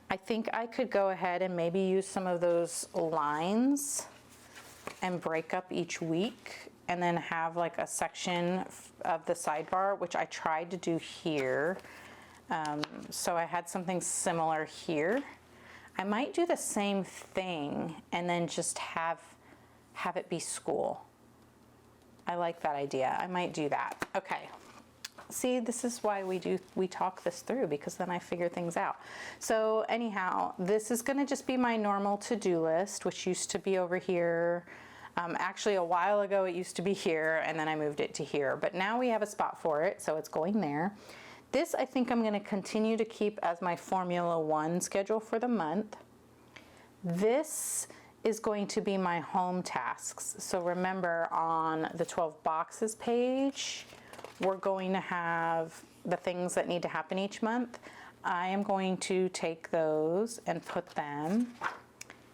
I think I could go ahead and maybe use some of those lines and break up each week, and then have like a section of the sidebar, which I tried to do here. So I had something similar here. I might do the same thing and then just have it be school. I like that idea. I might do that. Okay. See, this is why we talk this through, because then I figure things out. So anyhow, this is going to just be my normal to-do list, which used to be over here. Actually, a while ago it used to be here, and then I moved it to here. But now we have a spot for it, so it's going there. This I think I'm going to continue to keep as my Formula 1 schedule for the month. This is going to be my home tasks. So remember, on the 12 boxes page, we're going to have the things that need to happen each month. I am going to take those and put them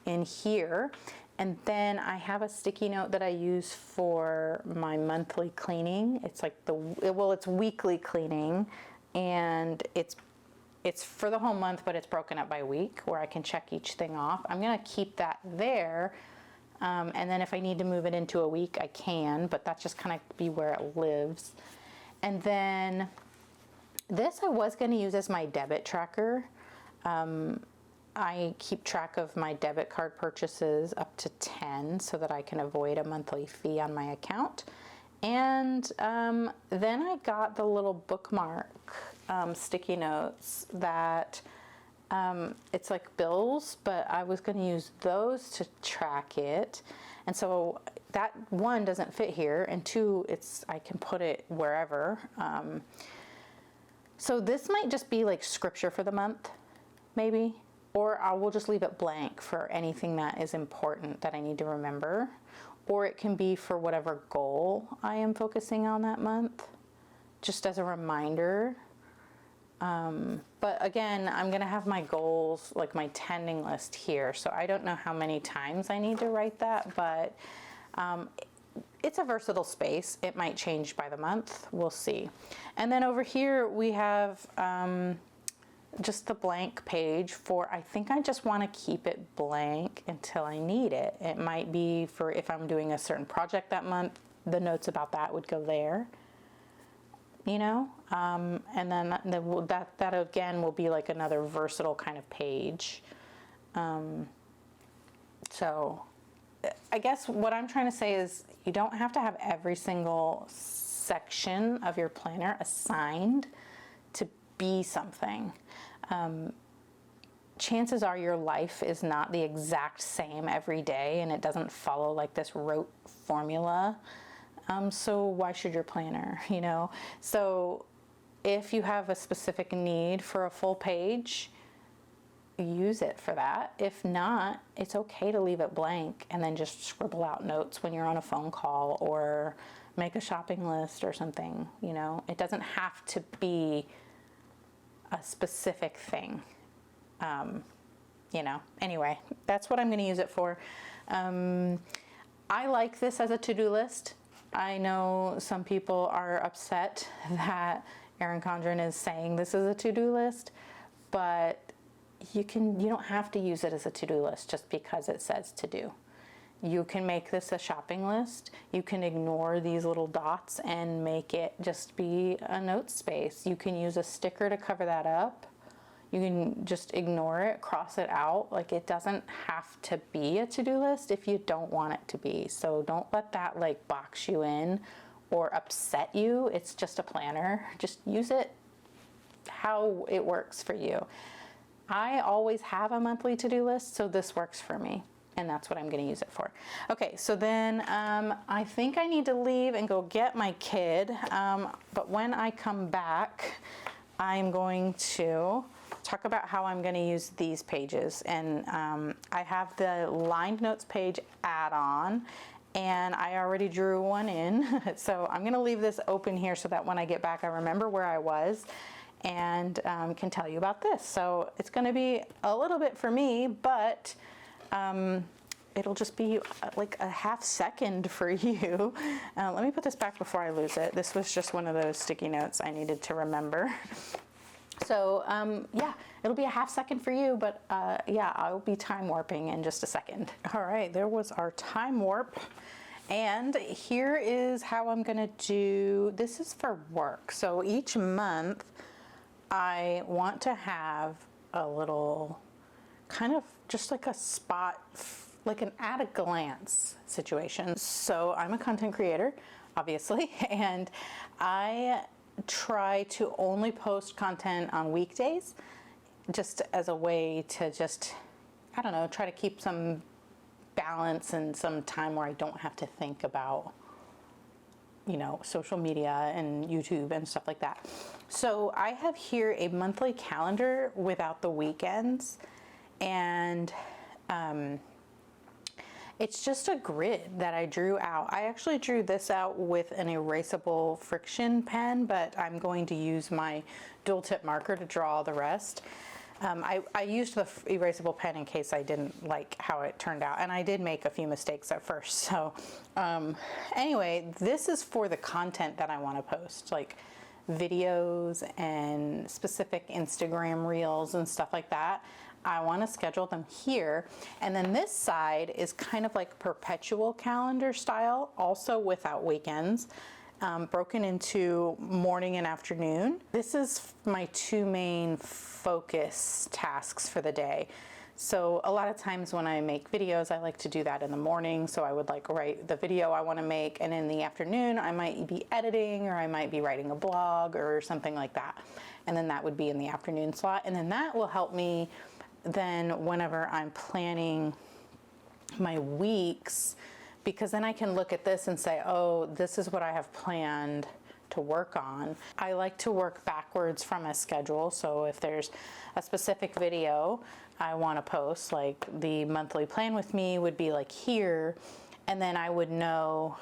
in here. And then I have a sticky note that I use for my monthly cleaning. It's like it's weekly cleaning. And it's for the whole month, but it's broken up by week, where I can check each thing off. I'm going to keep that there, and then if I need to move it into a week, I can, but that's just kind of be where it lives. And then this I was going to use as my debit tracker. I keep track of my debit card purchases up to 10 so that I can avoid a monthly fee on my account. And then I got the little bookmark sticky notes that it's like bills, but I was going to use those to track it. And so that one doesn't fit here, and two, I can put it wherever. So this might just be like scripture for the month, maybe. or I will just leave it blank for anything that is important that I need to remember, or it can be for whatever goal I am focusing on that month, just as a reminder. But again, I'm gonna have my goals, like my tending list here, so I don't know how many times I need to write that, but it's a versatile space. It might change by the month, we'll see. And then over here we have just the blank page for, I think I just want to keep it blank until I need it. It might be for if I'm doing a certain project that month, the notes about that would go there, you know, and then that again will be like another versatile kind of page. So I guess what I'm trying to say is you don't have to have every single section of your planner assigned to be something. Chances are your life is not the exact same every day, and it doesn't follow like this rote formula. So why should your planner, you know? So if you have a specific need for a full page, use it for that. If not, it's okay to leave it blank and then just scribble out notes when you're on a phone call or make a shopping list or something, you know? It doesn't have to be a specific thing, you know. Anyway, that's what I'm going to use it for. I like this as a to-do list. I know some people are upset that Erin Condren is saying this is a to-do list, but you don't have to use it as a to-do list just because it says to do. You can make this a shopping list. You can ignore these little dots and make it just be a note space. You can use a sticker to cover that up. You can just ignore it, cross it out. Like, it doesn't have to be a to-do list if you don't want it to be. So don't let that like box you in or upset you. It's just a planner. Just use it how it works for you. I always have a monthly to-do list, so this works for me, and that's what I'm going to use it for. Okay, so then I think I need to leave and go get my kid, but when I come back, I'm going to talk about how I'm going to use these pages. And I have the lined notes page add-on, and I already drew one in, so I'm going to leave this open here so that when I get back I remember where I was and can tell you about this. So it's going to be a little bit for me, but it'll just be like a half second for you. Let me put this back before I lose it. This was just one of those sticky notes I needed to remember. So yeah, it'll be a half second for you, but yeah, I'll be time warping in just a second. All right, there was our time warp. And here is how I'm gonna do, this is for work. So each month, I want to have a little kind of just like a spot, like an at a glance situation. So I'm a content creator, obviously, and I try to only post content on weekdays just as a way to just, I don't know, try to keep some balance and some time where I don't have to think about, you know, social media and YouTube and stuff like that. So I have here a monthly calendar without the weekends, and it's just a grid that I drew out. I actually drew this out with an erasable friction pen, but I'm going to use my dual tip marker to draw the rest. I used the erasable pen in case I didn't like how it turned out, and I did make a few mistakes at first. So anyway, this is for the content that I want to post, like videos and specific Instagram reels and stuff like that. I want to schedule them here. And then this side is kind of like perpetual calendar style, also without weekends. Broken into morning and afternoon. This is my two main focus tasks for the day. So a lot of times when I make videos, I like to do that in the morning. So I would like write the video I want to make, and in the afternoon I might be editing, or I might be writing a blog or something like that. And then that would be in the afternoon slot. And then that will help me then whenever I'm planning my weeks, because then I can look at this and say, oh, this is what I have planned to to work on. I like to work backwards from a schedule. So if there's a specific video I want to post, like the monthly plan with me would be like here, and then I would know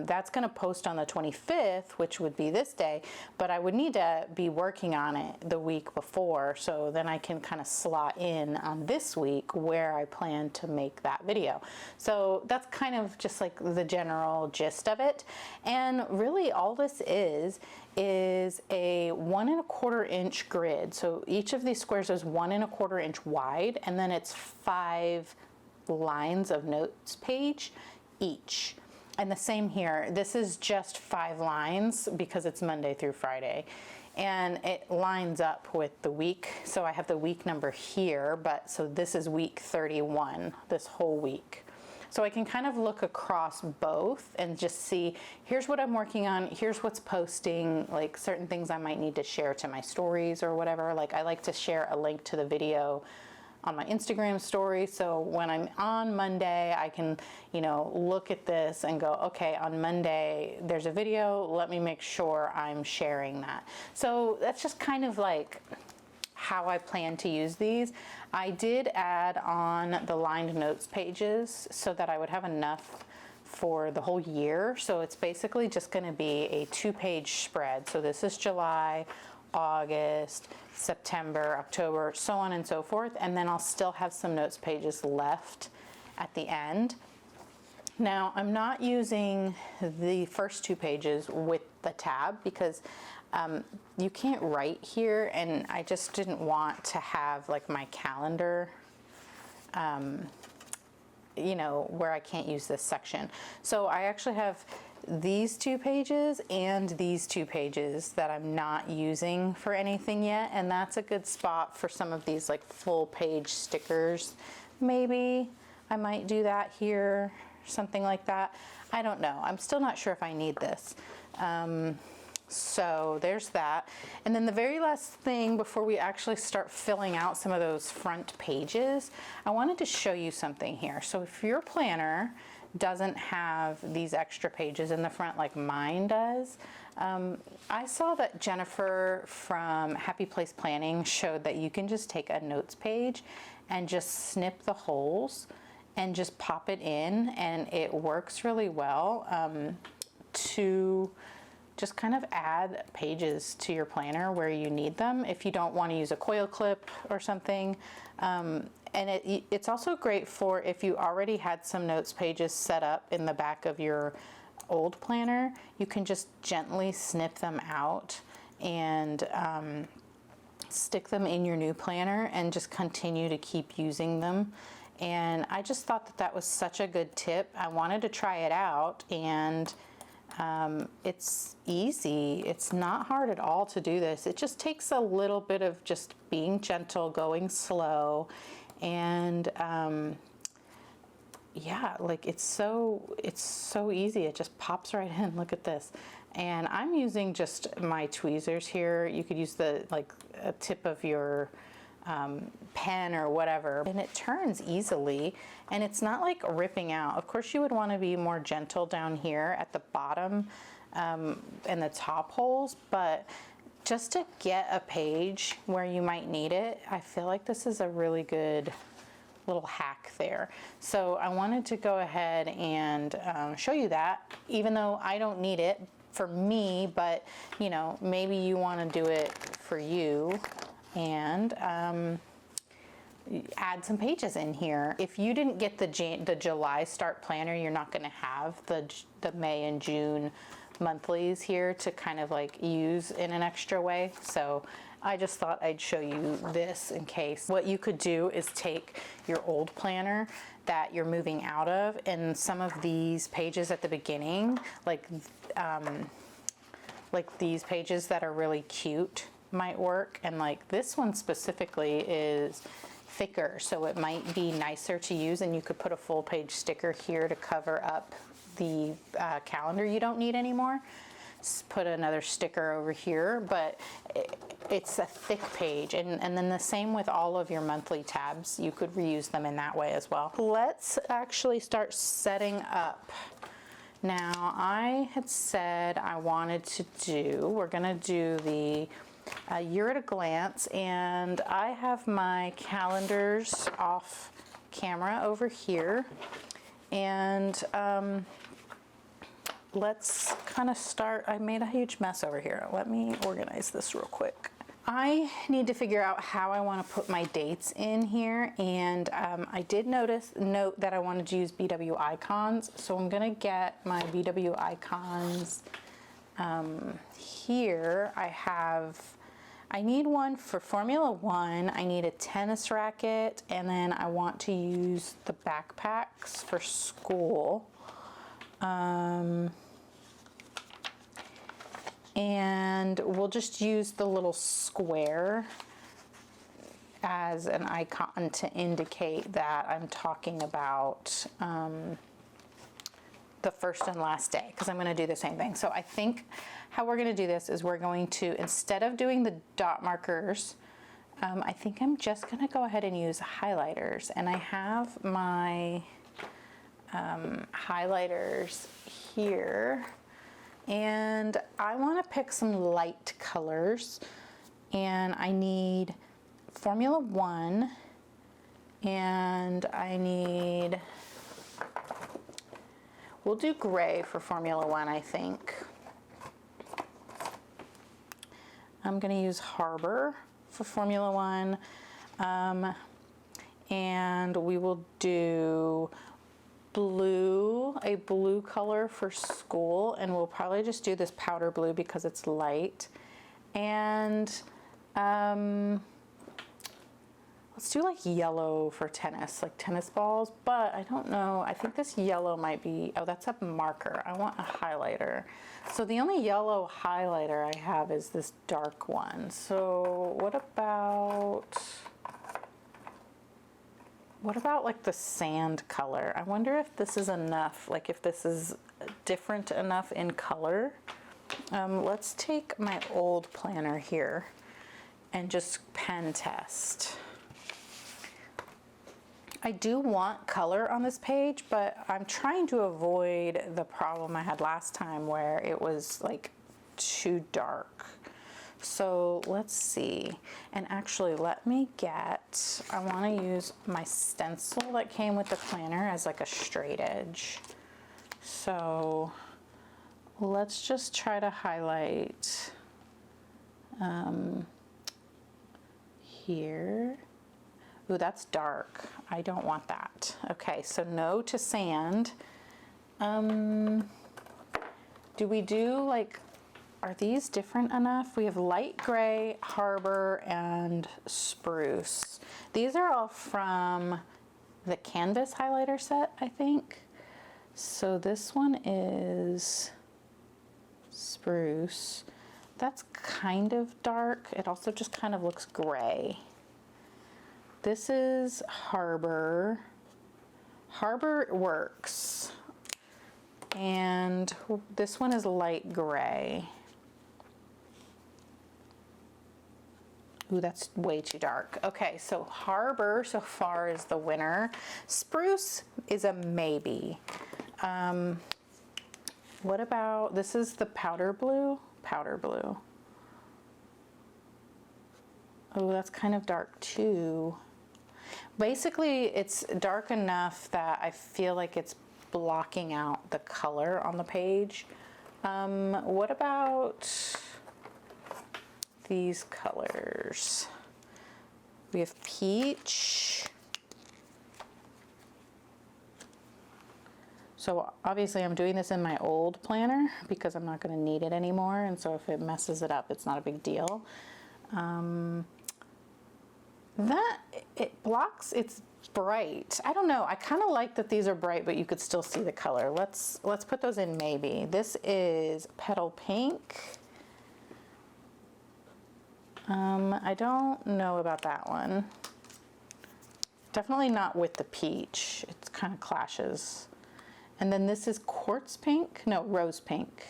that's going to post on the 25th, which would be this day, but I would need to be working on it the week before, so then I can kind of slot in on this week where I plan to make that video. So that's kind of just like the general gist of it. And really all this is a 1 1/4 inch grid. So each of these squares is 1 1/4 inch wide, and then it's 5 lines of notes page each. And the same here, this is just 5 lines because it's Monday through Friday. And it lines up with the week. So I have the week number here, but so this is week 31, this whole week. So I can kind of look across both and just see, here's what I'm working on, here's what's posting, like certain things I might need to share to my stories or whatever. Like I like to share a link to the video on my Instagram story, so when I'm on Monday, I can, you know, look at this and go, okay, on Monday there's a video, let me make sure I'm sharing that. So that's just kind of like how I plan to use these. I did add on the lined notes pages so that I would have enough for the whole year. So it's basically just going to be a 2-page spread. So this is July, August, September, October, so on and so forth, and then I'll still have some notes pages left at the end. Now I'm not using the first 2 pages with the tab because you can't write here, and I just didn't want to have like my calendar you know, where I can't use this section. So I actually have these 2 pages and these 2 pages that I'm not using for anything yet, and that's a good spot for some of these like full page stickers. Maybe I might do that here, something like that. I don't know. I'm still not sure if I need this. So there's that. And then the very last thing before we actually start filling out some of those front pages, I wanted to show you something here. So if your planner doesn't have these extra pages in the front like mine does, I saw that Jennifer from Happy Place Planning showed that you can just take a notes page and just snip the holes and just pop it in, and it works really well to just kind of add pages to your planner where you need them if you don't want to use a coil clip or something. And it's also great for if you already had some notes pages set up in the back of your old planner, you can just gently snip them out and stick them in your new planner and just continue to keep using them. And I just thought that that was such a good tip. I wanted to try it out, and it's easy. It's not hard at all to do this. It just takes a little bit of just being gentle, going slow, and yeah, like it's so easy. It just pops right in. Look at this. And I'm using just my tweezers here. You could use the like a tip of your pen or whatever, and it turns easily, and it's not like ripping out. Of course you would want to be more gentle down here at the bottom and the top holes, but just to get a page where you might need it, I feel like this is a really good little hack there. So I wanted to go ahead and show you that, even though I don't need it for me, but you know, maybe you want to do it for you, and add some pages in here. If you didn't get the July start planner, you're not going to have the May and June monthlies here to kind of like use in an extra way. So I just thought I'd show you this in case. What you could do is take your old planner that you're moving out of, and some of these pages at the beginning, like these pages that are really cute might work, and like this one specifically is thicker, so it might be nicer to use, and you could put a full page sticker here to cover up the calendar you don't need anymore. Just put another sticker over here, but it's a thick page, and then the same with all of your monthly tabs. You could reuse them in that way as well. Let's actually start setting up Now I had said I wanted to do, we're gonna do the year at a glance, and I have my calendars off camera over here, and let's kind of start. I made a huge mess over here. Let me organize this real quick. I need to figure out how I want to put my dates in here, and I did note that I wanted to use BW icons, so I'm gonna get my BW icons here. I need one for Formula One, I need a tennis racket, and then I want to use the backpacks for school. And we'll just use the little square as an icon to indicate that I'm talking about the first and last day, because I'm going to do the same thing. So I think how we're going to do this is we're going to, instead of doing the dot markers, I think I'm just going to go ahead and use highlighters. And I have my highlighters here. And I want to pick some light colors, and I need Formula One, and we'll do gray for Formula One, I think. I'm going to use Harbor for Formula One, and we will do a blue color for school, and we'll probably just do this powder blue because it's light. And let's do like yellow for tennis, like tennis balls, but I don't know, I think this yellow might be, oh, that's a marker. I want a highlighter. So the only yellow highlighter I have is this dark one. So what about like the sand color? I wonder if this is enough, like if this is different enough in color. Let's take my old planner here and just pen test. I do want color on this page, but I'm trying to avoid the problem I had last time where it was like too dark. So let's see, and actually I want to use my stencil that came with the planner as like a straight edge. So let's just try to highlight here. Ooh, that's dark. I don't want that. Okay, so no to sand. Do we do like, are these different enough? We have light gray, Harbor, and spruce. These are all from the canvas highlighter set, I think. So this one is spruce. That's kind of dark. It also just kind of looks gray. This is Harbor. Harbor works. And this one is light gray. Ooh, that's way too dark. Okay, so Harbor so far is the winner. Spruce is a maybe. What about, this is the powder blue? Powder blue. Oh, that's kind of dark too. Basically, it's dark enough that I feel like it's blocking out the color on the page. What about these colors? We have peach. So obviously I'm doing this in my old planner because I'm not going to need it anymore, and so if it messes it up, it's not a big deal. That it blocks, it's bright. I don't know, I kind of like that these are bright but you could still see the color. Let's put those in maybe. This is petal pink. I don't know about that one. Definitely not with the peach. It kind of clashes. And then this is quartz pink? No, rose pink.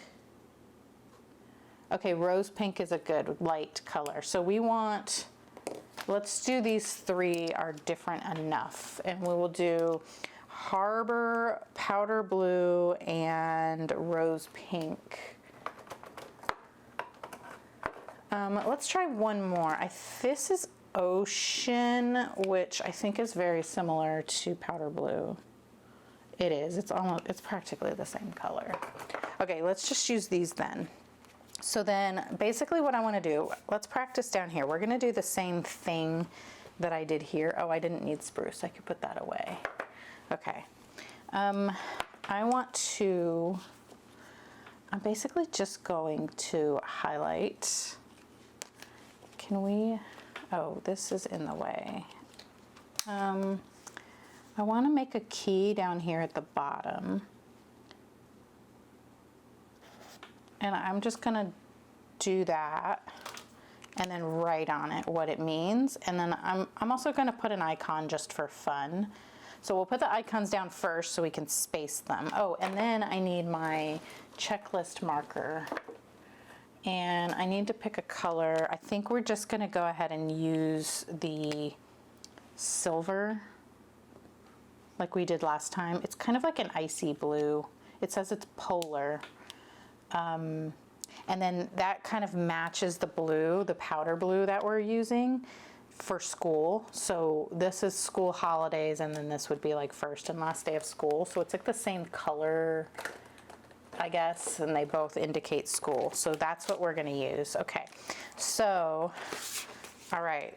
Okay, rose pink is a good light color. So we want, let's do these three are different enough. And we will do Harbor, powder blue, and rose pink. Let's try one more. This is Ocean, which I think is very similar to powder blue. It is. It's practically the same color. Okay, let's just use these then. So then basically what I want to do, let's practice down here. We're going to do the same thing that I did here. Oh, I didn't need spruce. I could put that away. Okay. I'm basically just going to highlight. Oh, this is in the way. I want to make a key down here at the bottom. And I'm just going to do that and then write on it what it means. And then I'm also going to put an icon just for fun. So we'll put the icons down first so we can space them. Oh, and then I need my checklist marker. And I need to pick a color. I think we're just going to go ahead and use the silver like we did last time. It's kind of like an icy blue. It says it's polar. And then that kind of matches the blue, the powder blue that we're using for school. So this is school holidays, and then this would be like first and last day of school. So it's like the same color, I guess, and they both indicate school. So that's what we're going to use. Okay, so, all right,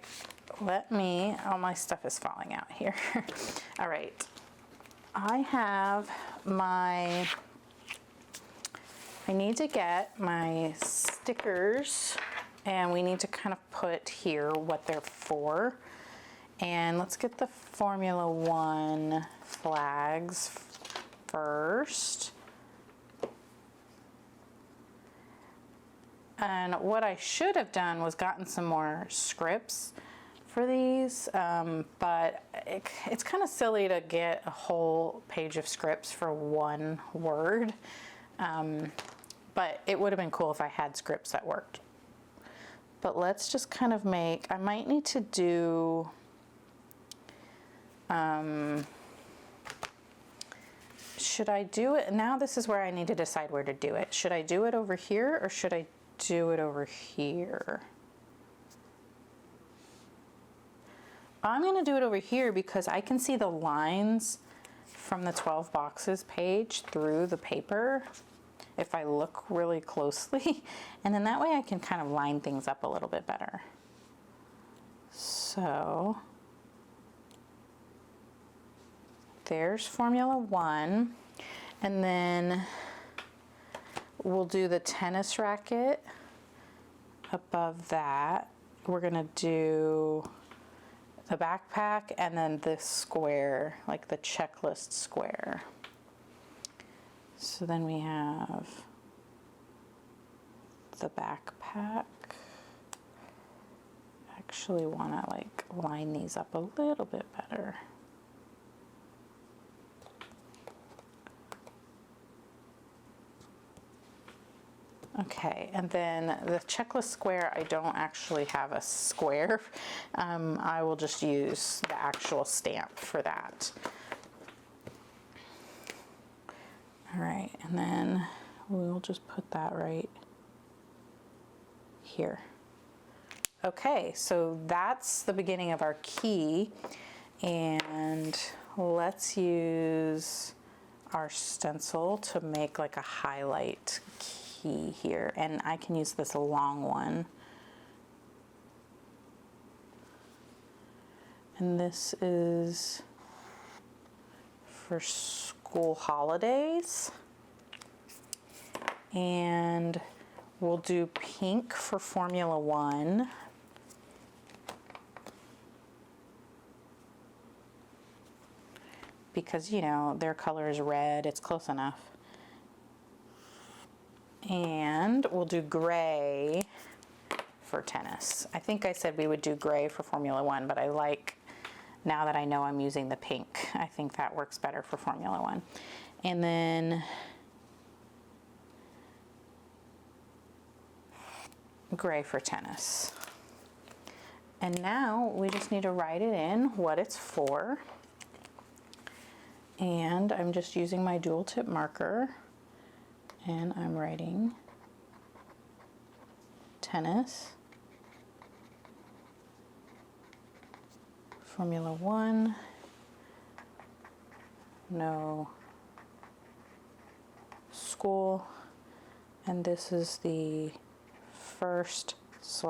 all my stuff is falling out here. All right, I need to get my stickers, and we need to kind of put here what they're for. And let's get the Formula One flags first. And what I should have done was gotten some more scripts for these, but it's kind of silly to get a whole page of scripts for one word. But it would have been cool if I had scripts that worked. But let's just kind of I might need to do, should I do it? Now this is where I need to decide where to do it. Should I do it over here or should I do it over here? I'm going to do it over here because I can see the lines from the 12 boxes page through the paper if I look really closely, and then that way I can kind of line things up a little bit better. So there's Formula One, and then we'll do the tennis racket above that. We're gonna do the backpack and then the square, like the checklist square. So then we have the backpack. Actually want to like line these up a little bit better. Okay, and then the checklist square, I don't actually have a square. I will just use the actual stamp for that. All right, and then we'll just put that right here. Okay, so that's the beginning of our key, and let's use our stencil to make like a highlight key here, and I can use this long one. And this is for school holidays, and we'll do pink for Formula One. Because, you know, their color is red, it's close enough. And we'll do gray for tennis. I think I said we would do gray for Formula One, but I like, now that I know I'm using the pink, I think that works better for Formula One. And then gray for tennis. And now we just need to write it in what it's for. And I'm just using my dual tip marker and I'm writing tennis, Formula 1, no school, and this is the first /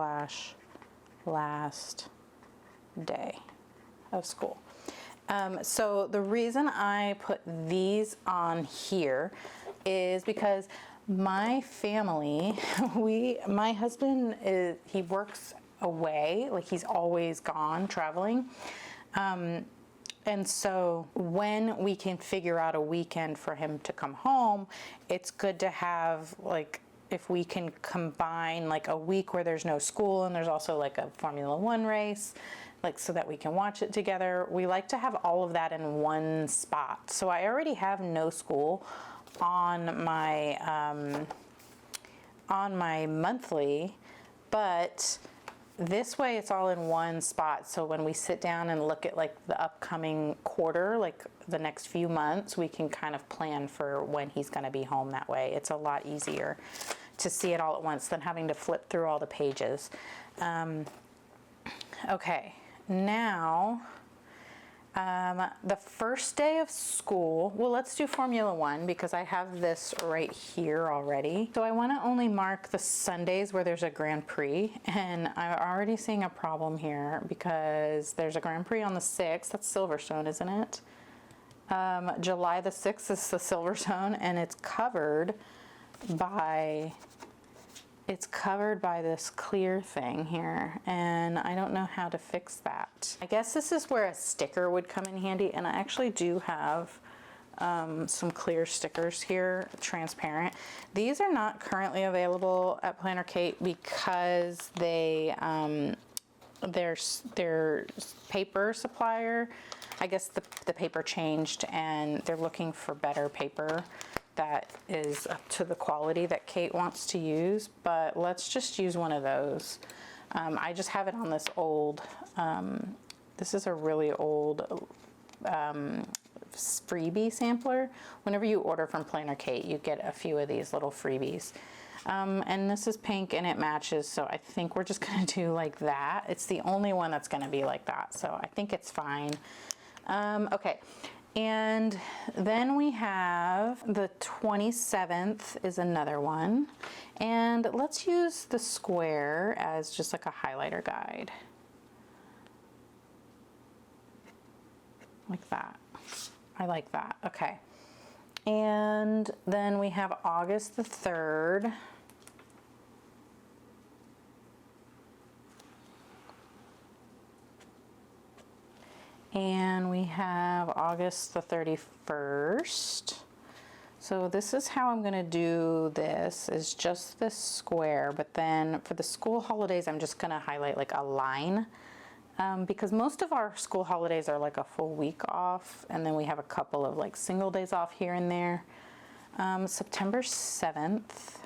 last day of school. So the reason I put these on here is because my family, my husband he works away, like he's always gone traveling. And so when we can figure out a weekend for him to come home, it's good to have, like, if we can combine like a week where there's no school and there's also like a Formula 1 race, like, so that we can watch it together. We like to have all of that in one spot. So I already have no school on my monthly, but this way it's all in one spot. So when we sit down and look at like the upcoming quarter, like the next few months, we can kind of plan for when he's going to be home that way. It's a lot easier to see it all at once than having to flip through all the pages. Okay, now the first day of school, well, let's do Formula 1 because I have this right here already. So I want to only mark the Sundays where there's a Grand Prix, and I'm already seeing a problem here because there's a Grand Prix on the 6th. That's Silverstone, isn't it? July the 6th is the Silverstone, and it's covered by this clear thing here, and I don't know how to fix that. I guess this is where a sticker would come in handy, and I actually do have some clear stickers here, transparent. These are not currently available at Planner Kate because their paper supplier, I guess the paper changed and they're looking for better paper that is up to the quality that Kate wants to use, but let's just use one of those. I just have it on this old, this is a really old freebie sampler. Whenever you order from Planner Kate, you get a few of these little freebies. And this is pink and it matches, so I think we're just gonna do like that. It's the only one that's gonna be like that, so I think it's fine. Okay. And then we have the 27th is another one. And let's use the square as just like a highlighter guide. Like that. I like that. Okay. And then we have August the 3rd. And we have August the 31st. So this is how I'm gonna do this, is just this square, but then for the school holidays, I'm just gonna highlight like a line, because most of our school holidays are like a full week off, and then we have a couple of like single days off here and there. September 7th.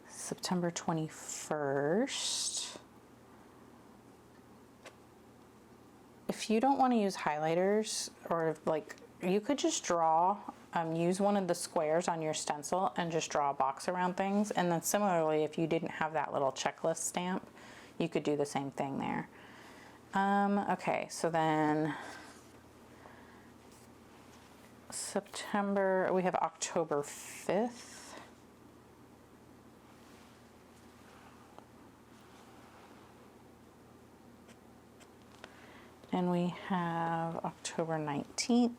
September 21st. If you don't want to use highlighters, or like, you could just draw, use one of the squares on your stencil and just draw a box around things. And then similarly, if you didn't have that little checklist stamp, you could do the same thing there. Okay, so then September, we have October 5th. And we have October 19th.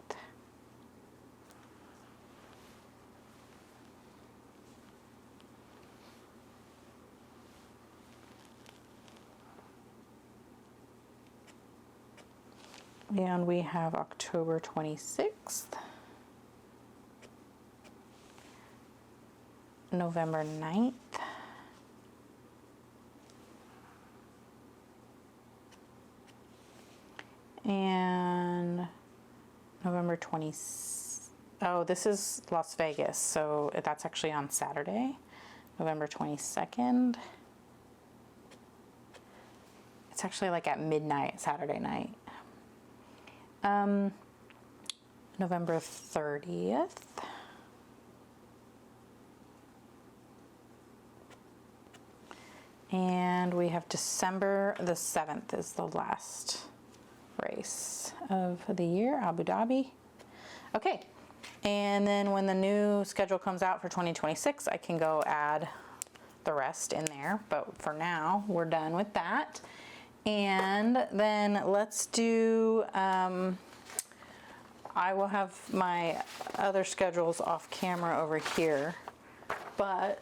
And we have October 26th. November 9th. And November 20th. Oh, this is Las Vegas, so that's actually on Saturday, November 22nd. It's actually like at midnight, Saturday night. November 30th. And we have December the 7th is the last race of the year, Abu Dhabi. Okay, and then when the new schedule comes out for 2026, I can go add the rest in there, but for now, we're done with that. And then let's do, I will have my other schedules off camera over here, but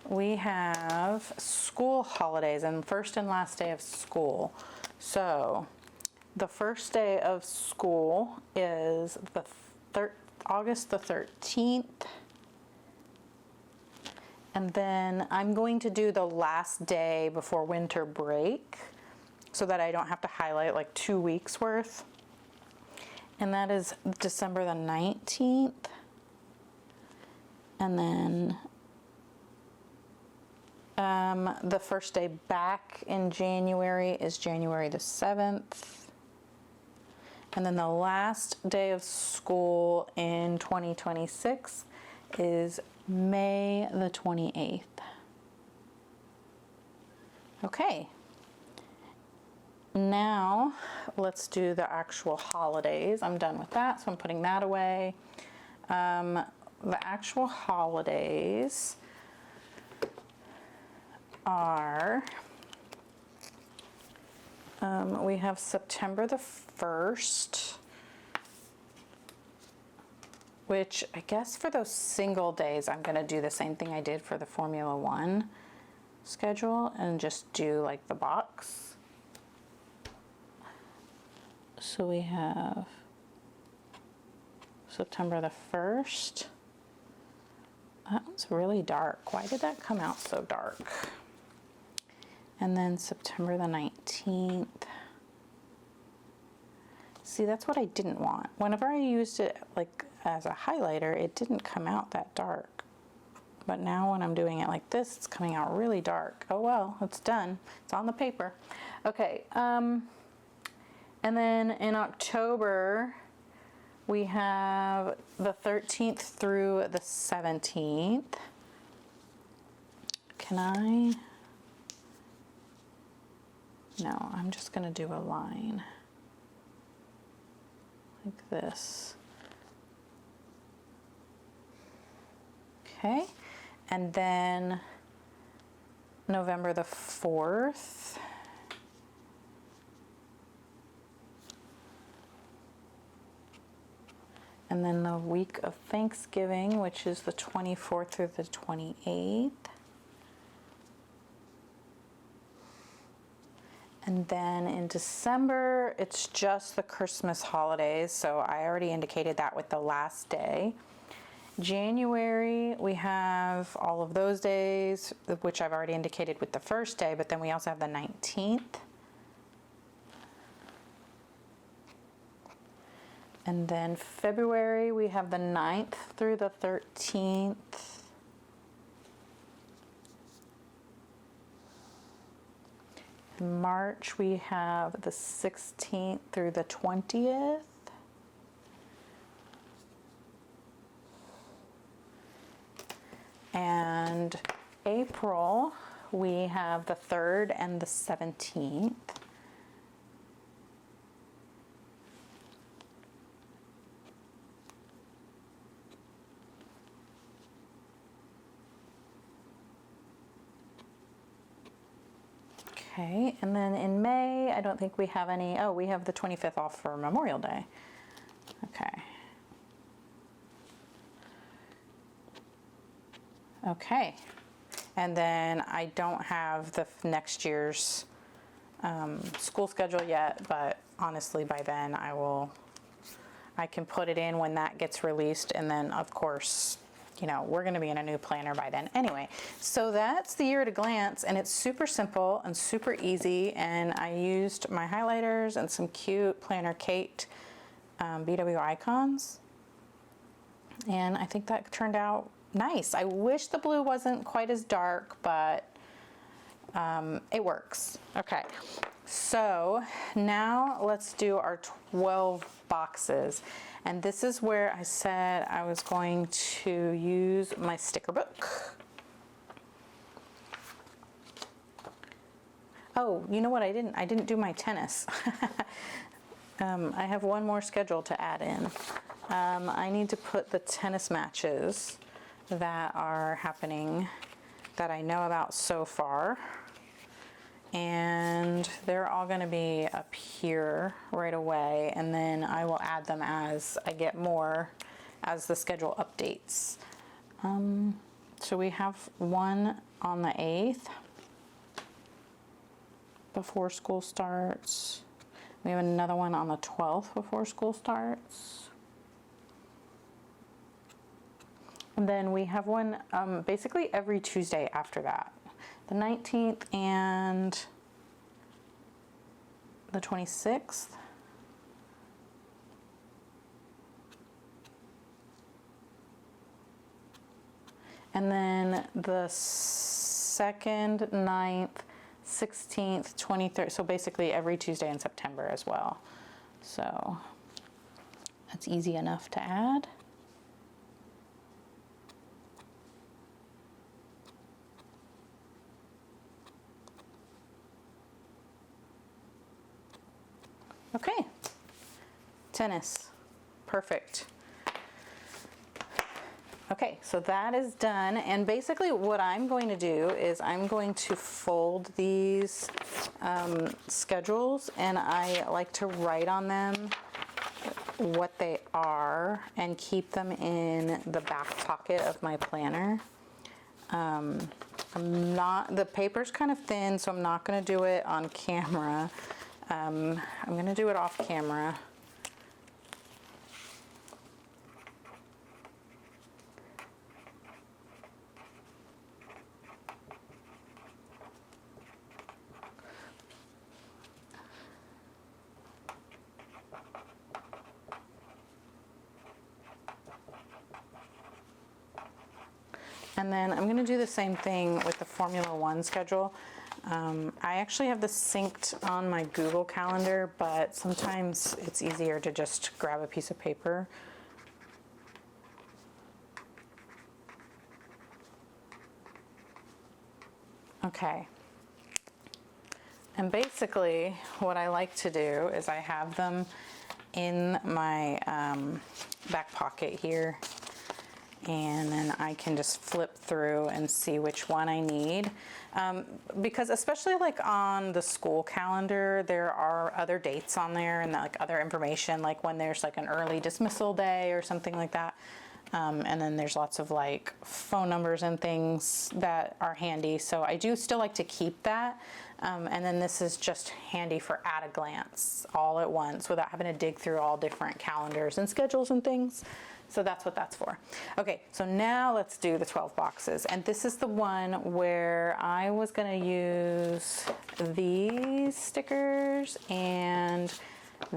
we have school holidays and first and last day of school. So the first day of school is the August the 13th. And then I'm going to do the last day before winter break so that I don't have to highlight like 2 weeks worth. And that is December the 19th. And then the first day back in January is January the 7th. And then the last day of school in 2026 is May the 28th. Okay. Now let's do the actual holidays. I'm done with that, so I'm putting that away. The actual holidays are, we have September the 1st, which I guess for those single days, I'm going to do the same thing I did for the Formula One schedule and just do like the box. So we have September the 1st. That one's really dark. Why did that come out so dark? And then September the 19th. See, that's what I didn't want. Whenever I used it like as a highlighter, it didn't come out that dark. But now when I'm doing it like this, it's coming out really dark. Oh well, it's done. It's on the paper. Okay, and then in October, we have the 13th through the 17th. Can I? No, I'm just gonna do a line like this. Okay, and then November the 4th. And then the week of Thanksgiving, which is the 24th through the 28th. And then in December, it's just the Christmas holidays. So I already indicated that with the last day. January, we have all of those days, which I've already indicated with the first day, but then we also have the 19th. And then February, we have the 9th through the 13th. In March, we have the 16th through the 20th. And April, we have the 3rd and the 17th. Okay, and then in May, I don't think we have any, oh, we have the 25th off for Memorial Day. Okay. Okay, and then I don't have the next year's school schedule yet, but honestly by then I can put it in when that gets released, and then of course, you know, we're going to be in a new planner by then anyway. So that's the year at a glance, and it's super simple and super easy, and I used my highlighters and some cute Planner Kate BW icons, and I think that turned out nice. I wish the blue wasn't quite as dark, but it works. Okay, so now let's do our 12 boxes. And this is where I said I was going to use my sticker book. Oh, you know what I didn't do my tennis. I have one more schedule to add in. I need to put the tennis matches that are happening that I know about so far. And they're all going to be up here right away, and then I will add them as I get more, as the schedule updates. So we have one on the 8th before school starts. We have another one on the 12th before school starts. And then we have one basically every Tuesday after that. The 19th and the 26th. And then the 2nd, 9th, 16th, 23rd. So basically every Tuesday in September as well. So that's easy enough to add. Okay, tennis, perfect. Okay, so that is done, and basically what I'm going to do is I'm going to fold these schedules, and I like to write on them what they are and keep them in the back pocket of my planner. The paper's kind of thin, so I'm not going to do it on camera. I'm going to do it off camera. And then I'm going to do the same thing with the Formula One schedule. I actually have this synced on my Google Calendar, but sometimes it's easier to just grab a piece of paper. Okay. And basically what I like to do is I have them in my back pocket here, and then I can just flip through and see which one I need. Because especially like on the school calendar, there are other dates on there and like other information, like when there's like an early dismissal day or something like that. And then there's lots of like phone numbers and things that are handy. So I do still like to keep that. And then this is just handy for at a glance all at once without having to dig through all different calendars and schedules and things. So that's what that's for. Okay, so now let's do the 12 boxes. And this is the one where I was going to use these stickers and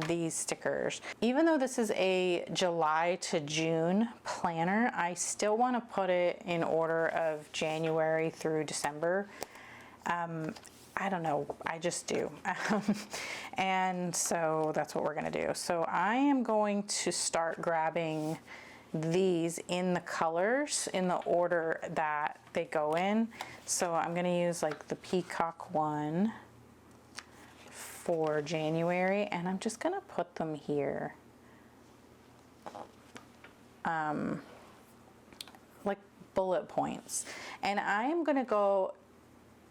these stickers. Even though this is a July to June planner, I still want to put it in order of January through December. I don't know, I just do. And so that's what we're going to do. So I am going to start grabbing these in the colors in the order that they go in. So I'm going to use like the peacock one for January, and I'm just going to put them here. Like bullet points. And I am going to go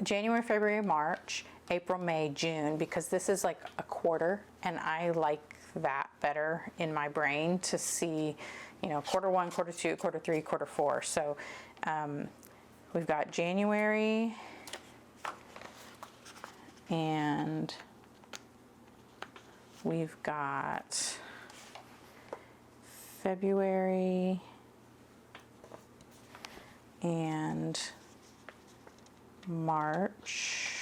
January, February, March, April, May, June, because this is like a quarter, and I like that better in my brain to see, you know, quarter 1, quarter 2, quarter 3, quarter 4. So we've got January and we've got February and March.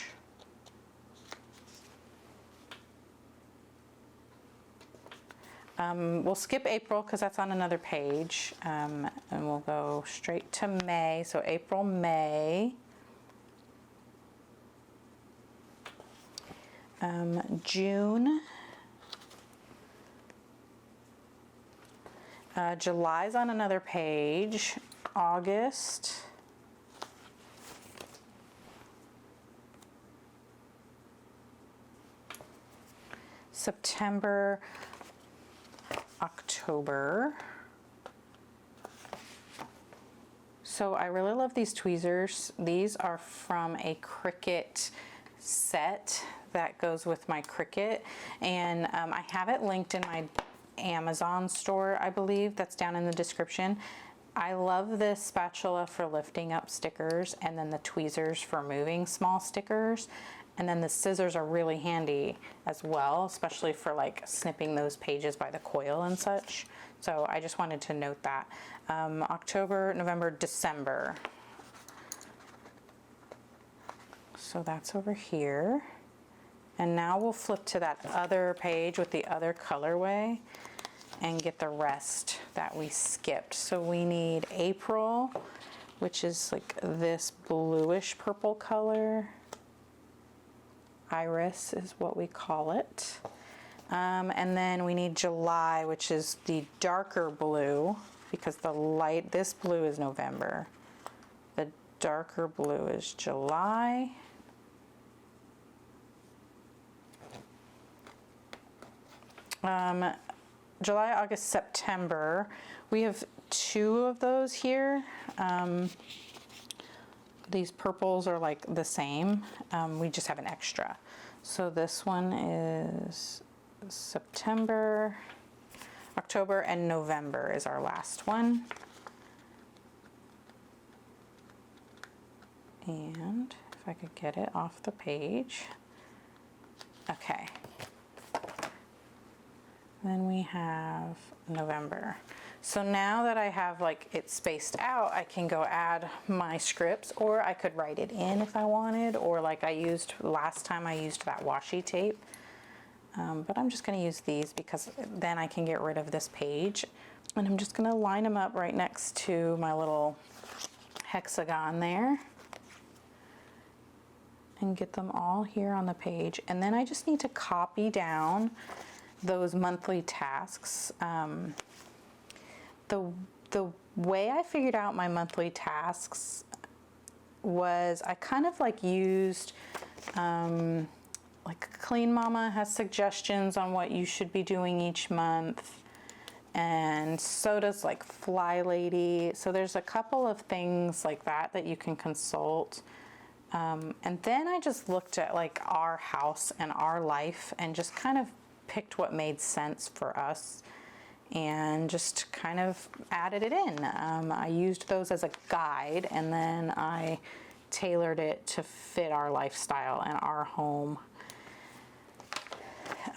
We'll skip April because that's on another page, and we'll go straight to May. So April, May, June, July's on another page, August, September, October. So I really love these tweezers. These are from a Cricut set that goes with my Cricut, and I have it linked in my Amazon store, I believe. That's down in the description. I love this spatula for lifting up stickers, and then the tweezers for moving small stickers. And then the scissors are really handy as well, especially for like snipping those pages by the coil and such. So I just wanted to note that. October, November, December. So that's over here. And now we'll flip to that other page with the other colorway and get the rest that we skipped. So we need April, which is like this bluish purple color. Iris is what we call it. And then we need July, which is the darker blue, because this blue is November. The darker blue is July. July, August, September. We have 2 of those here. These purples are like the same. We just have an extra. So this one is September, October, and November is our last one. And if I could get it off the page. Okay. Then we have November. So now that I have like it spaced out, I can go add my scripts, or I could write it in if I wanted, or like I used last time, I used that washi tape. But I'm just gonna use these because then I can get rid of this page. And I'm just gonna line them up right next to my little hexagon there and get them all here on the page. And then I just need to copy down those monthly tasks. The way I figured out my monthly tasks was I kind of like used, like Clean Mama has suggestions on what you should be doing each month, and so does like Fly Lady. So there's a couple of things like that you can consult. And then I just looked at like our house and our life and just kind of picked what made sense for us and just kind of added it in. I used those as a guide, and then I tailored it to fit our lifestyle and our home.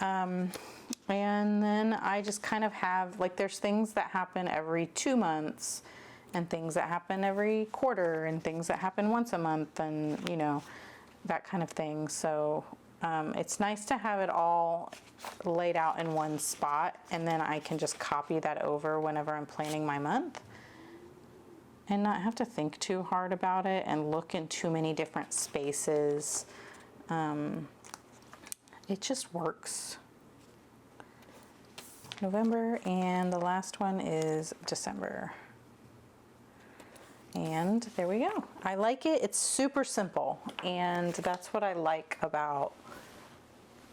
And then I just kind of have, like, there's things that happen every 2 months and things that happen every quarter and things that happen once a month, and you know, that kind of thing. So it's nice to have it all laid out in one spot, and then I can just copy that over whenever I'm planning my month and not have to think too hard about it and look in too many different spaces. It just works. November, and the last one is December. And there we go. I like it. It's super simple, and that's what I like about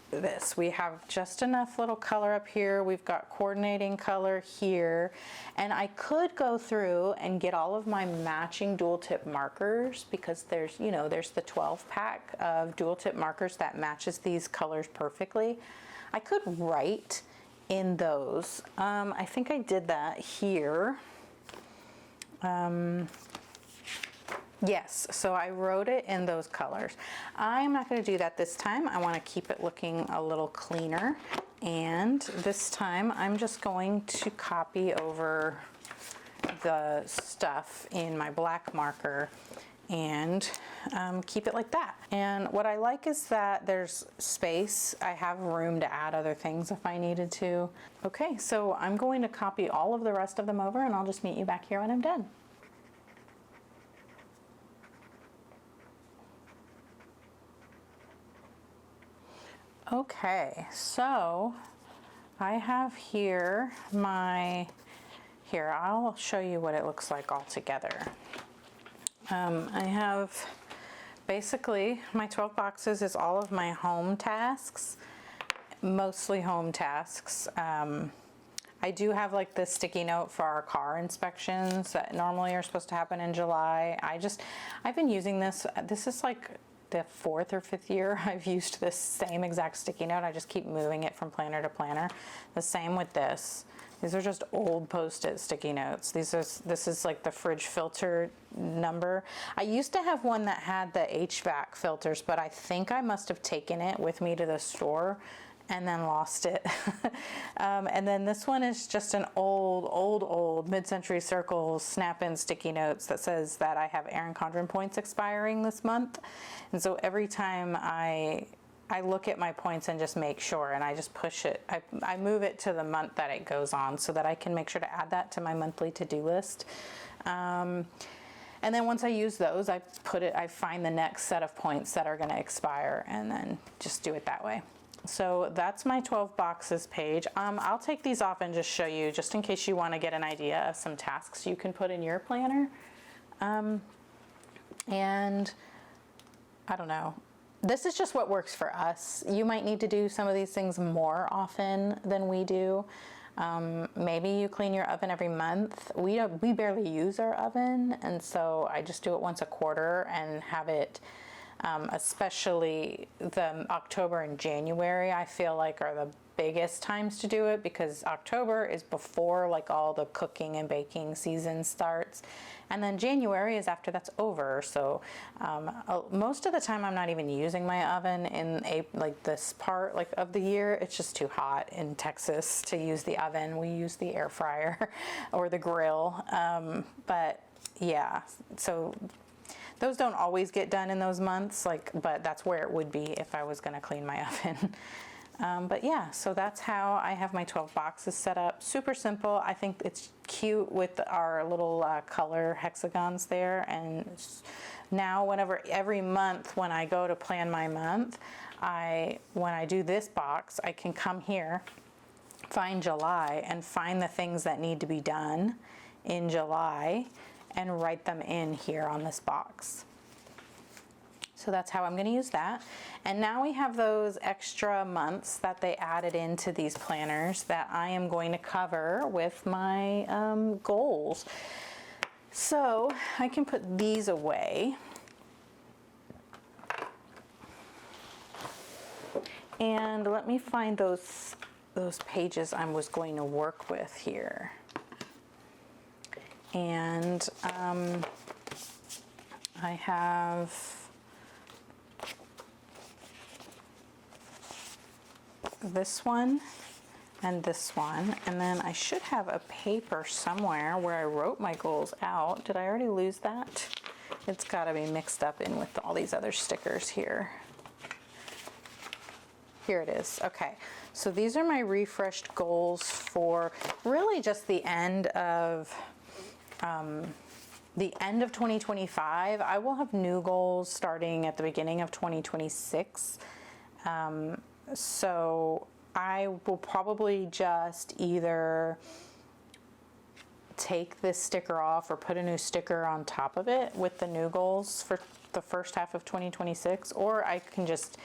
this. We have just enough little color up here. We've got coordinating color here, and I could go through and get all of my matching dual tip markers, because there's, you know, there's the 12 pack of dual tip markers that matches these colors perfectly. I could write in those. I think I did that here. Yes, so I wrote it in those colors. I'm not going to do that this time. I want to keep it looking a little cleaner, and this time I'm just going to copy over the stuff in my black marker and keep it like that. And what I like is that there's space. I have room to add other things if I needed to. Okay, so I'm going to copy all of the rest of them over, and I'll just meet you back here when I'm done. Okay, so I have here I'll show you what it looks like all together. I have basically my 12 boxes is all of my home tasks, mostly home tasks. I do have like this sticky note for our car inspections that normally are supposed to happen in July. I've been using this. This is like the 4th or 5th year I've used this same exact sticky note. I just keep moving it from planner to planner. The same with this. These are just old Post-it sticky notes. This is like the fridge filter number. I used to have one that had the HVAC filters, but I think I must have taken it with me to the store and then lost it. And then this one is just an old mid-century circle snap-in sticky notes that says that I have Erin Condren points expiring this month. And so every time I look at my points and just make sure, and I just push it. I move it to the month that it goes on so that I can make sure to add that to my monthly to-do list. And then once I use those, I find the next set of points that are going to expire and then just do it that way. So that's my 12 boxes page. I'll take these off and just show you, just in case you want to get an idea of some tasks you can put in your planner. And I don't know. This is just what works for us. You might need to do some of these things more often than we do. Maybe you clean your oven every month. We barely use our oven, and so I just do it once a quarter and have it, especially the October and January, I feel like are the biggest times to do it, because October is before like all the cooking and baking season starts, and then January is after that's over. So most of the time I'm not even using my oven in like this part like of the year. It's just too hot in Texas to use the oven. We use the air fryer or the grill. But yeah, so those don't always get done in those months, but that's where it would be if I was going to clean my oven. But yeah, so that's how I have my 12 boxes set up. Super simple. I think it's cute with our little color hexagons there. And now every month when I go to plan my month, when I do this box, I can come here, find July, and find the things that need to be done in July and write them in here on this box. So that's how I'm going to use that. And now we have those extra months that they added into these planners that I am going to cover with my goals. So I can put these away. And let me find those pages I was going to work with here. And I have this one and this one, and then I should have a paper somewhere where I wrote my goals out. Did I already lose that? It's got to be mixed up in with all these other stickers here. Here it is. Okay, so these are my refreshed goals for really just the end of 2025. I will have new goals starting at the beginning of 2026. So I will probably just either take this sticker off or put a new sticker on top of it with the new goals for the first half of 2026, or I can just,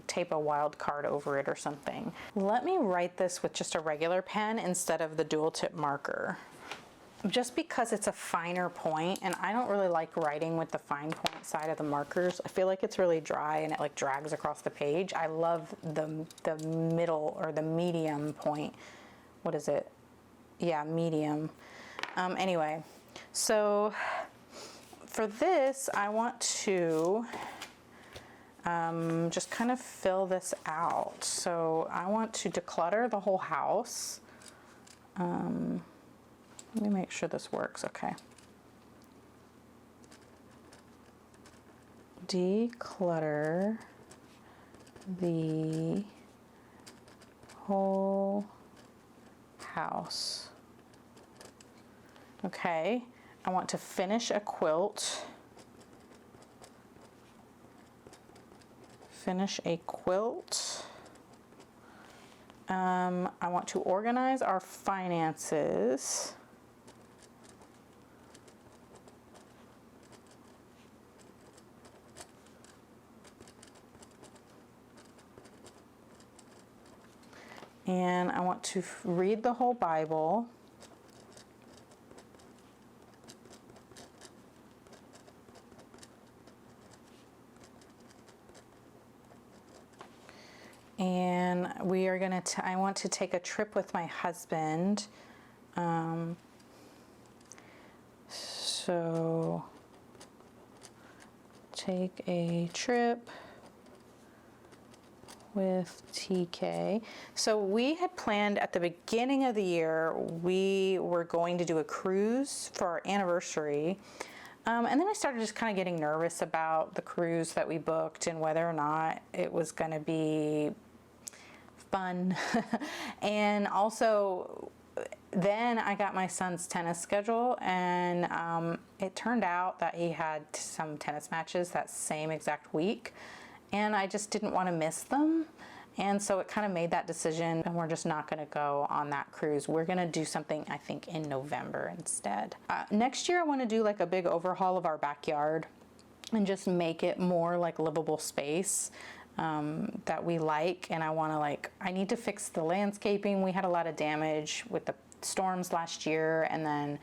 tape a wild card over it or something. Let me write this with just a regular pen instead of the dual tip marker, just because it's a finer point, and I don't really like writing with the fine point side of the markers. I feel like it's really dry and it like drags across the page. I love the middle or the medium point. What is it? Yeah, medium. Anyway, so for this, I want to just kind of fill this out. So I want to declutter the whole house. Let me make sure this works. Okay. declutter the whole house. Okay, I want to finish a quilt. Finish a quilt. I want to organize our finances. And I want to read the whole Bible. And we are going to, I want to take a trip with my husband. So take a trip with TK. So we had planned at the beginning of the year, we were going to do a cruise for our anniversary. And then I started just kind of getting nervous about the cruise that we booked and whether or not it was going to be fun. And also, then I got my son's tennis schedule, and it turned out that he had some tennis matches that same exact week, and I just didn't want to miss them. And so it kind of made that decision, and we're just not going to go on that cruise. We're going to do something, I think, in November instead. Next year, I want to do like a big overhaul of our backyard and just make it more like livable space that we like. And I want to I need to fix the landscaping. We had a lot of damage with the storms last year, and then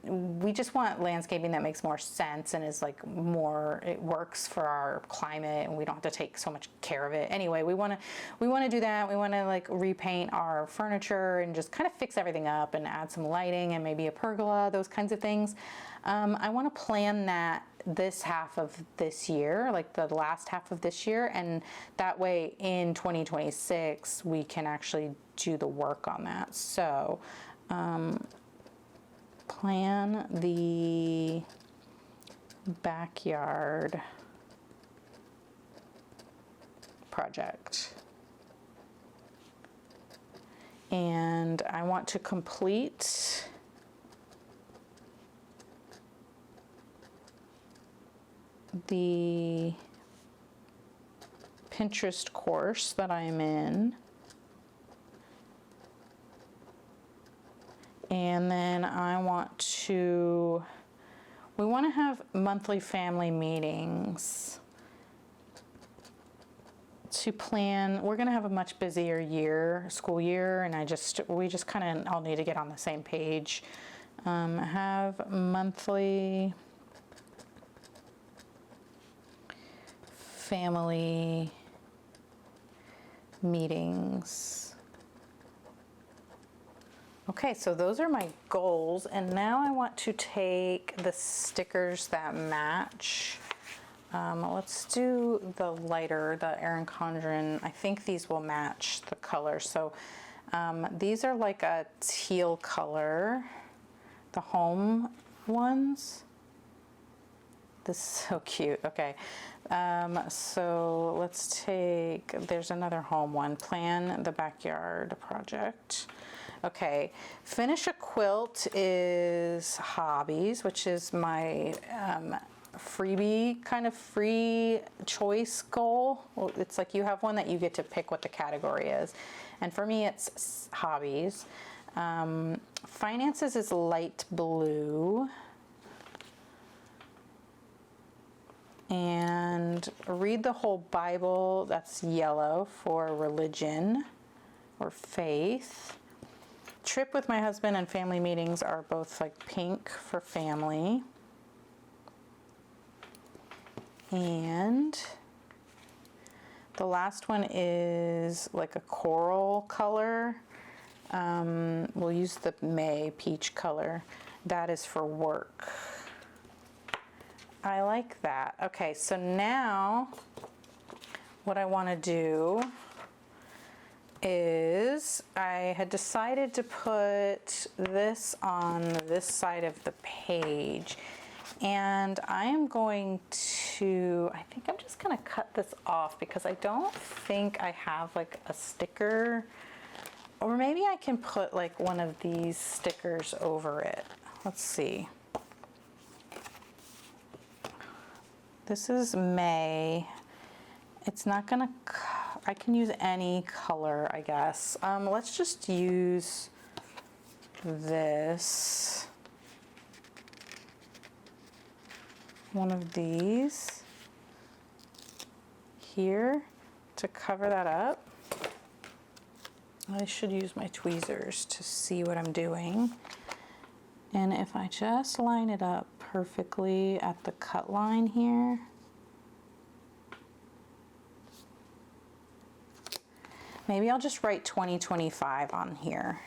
we just want landscaping that makes more sense and is it works for our climate, and we don't have to take so much care of it. Anyway, we want to do that. We want to repaint our furniture and just kind of fix everything up and add some lighting and maybe a pergola, those kinds of things. I want to plan that this half of this year, the last half of this year, and that way in 2026 we can actually do the work on that. So plan the backyard project. And I want to complete the Pinterest course that I'm in. And then we want to have monthly family meetings to plan. We're going to have a much busier school year, and we just kind of all need to get on the same page. Have monthly family meetings. Okay, so those are my goals, and now I want to take the stickers that match. Let's do the lighter, the Erin Condren. I think these will match the color. So these are like a teal color, the home ones. This is so cute. Okay, so let's there's another home one. Plan the backyard project. Okay, finish a quilt is hobbies, which is my freebie, kind of free choice goal. Well, it's like you have one that you get to pick what the category is. And for me, it's hobbies. Finances is light blue. And read the whole Bible, that's yellow for religion or faith. Trip with my husband and family meetings are both pink for family. And the last one is a coral color. We'll use the May peach color. That is for work. I like that. Okay, so now what I want to do is I had decided to put this on this side of the page, And I am going to, I think I'm just gonna cut this off because I don't think I have like a sticker, or maybe I can put like one of these stickers over it. Let's see. This is May. It's not gonna, I can use any color, I guess. Let's just use this. One of these here to cover that up. I should use my tweezers to see what I'm doing. And if I just line it up perfectly at the cut line here, maybe I'll just write 2025 on here.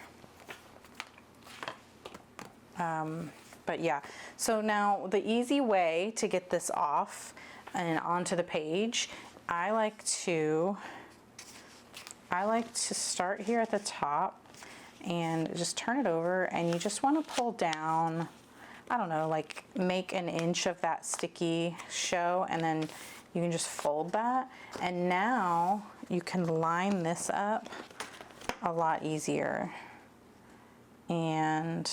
But yeah, so now the easy way to get this off and onto the page, I like to start here at the top and just turn it over, and you just want to pull down, I don't know, like make an inch of that sticky show, and then you can just fold that, and now you can line this up a lot easier. And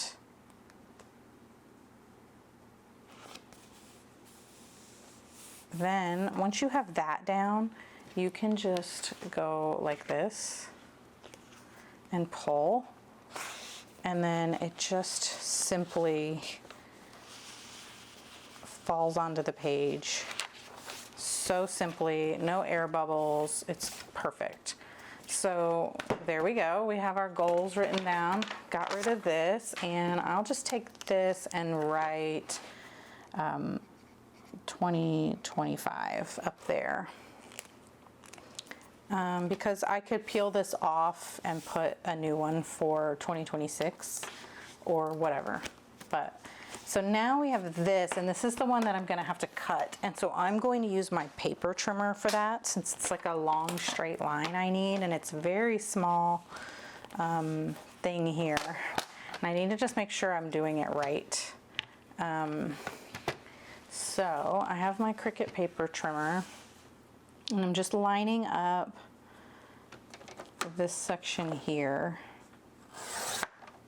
then once you have that down, you can just go like this and pull, and then it just simply falls onto the page so simply, no air bubbles, it's perfect. So there we go, we have our goals written down, got rid of this, and I'll just take this and write 2025 up there. Because I could peel this off and put a new one for 2026 or whatever. But so now we have this, and this is the one that I'm gonna have to cut. And so I'm going to use my paper trimmer for that, since it's like a long straight line I need, and it's a very small thing here. And I need to just make sure I'm doing it right. So I have my Cricut paper trimmer, and I'm just lining up this section here.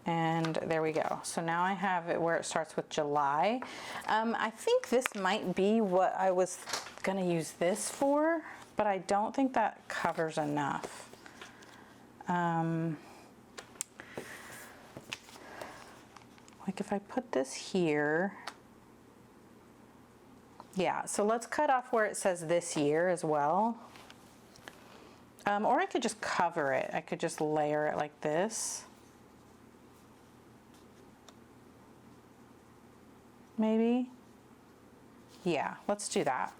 And there we go. So now I have it where it starts with July. I think this might be what I was gonna use this for, but I don't think that covers enough. Like if I put this here, yeah, so let's cut off where it says this year as well. Or I could just cover it. I could just layer it like this. Maybe. Yeah, let's do that.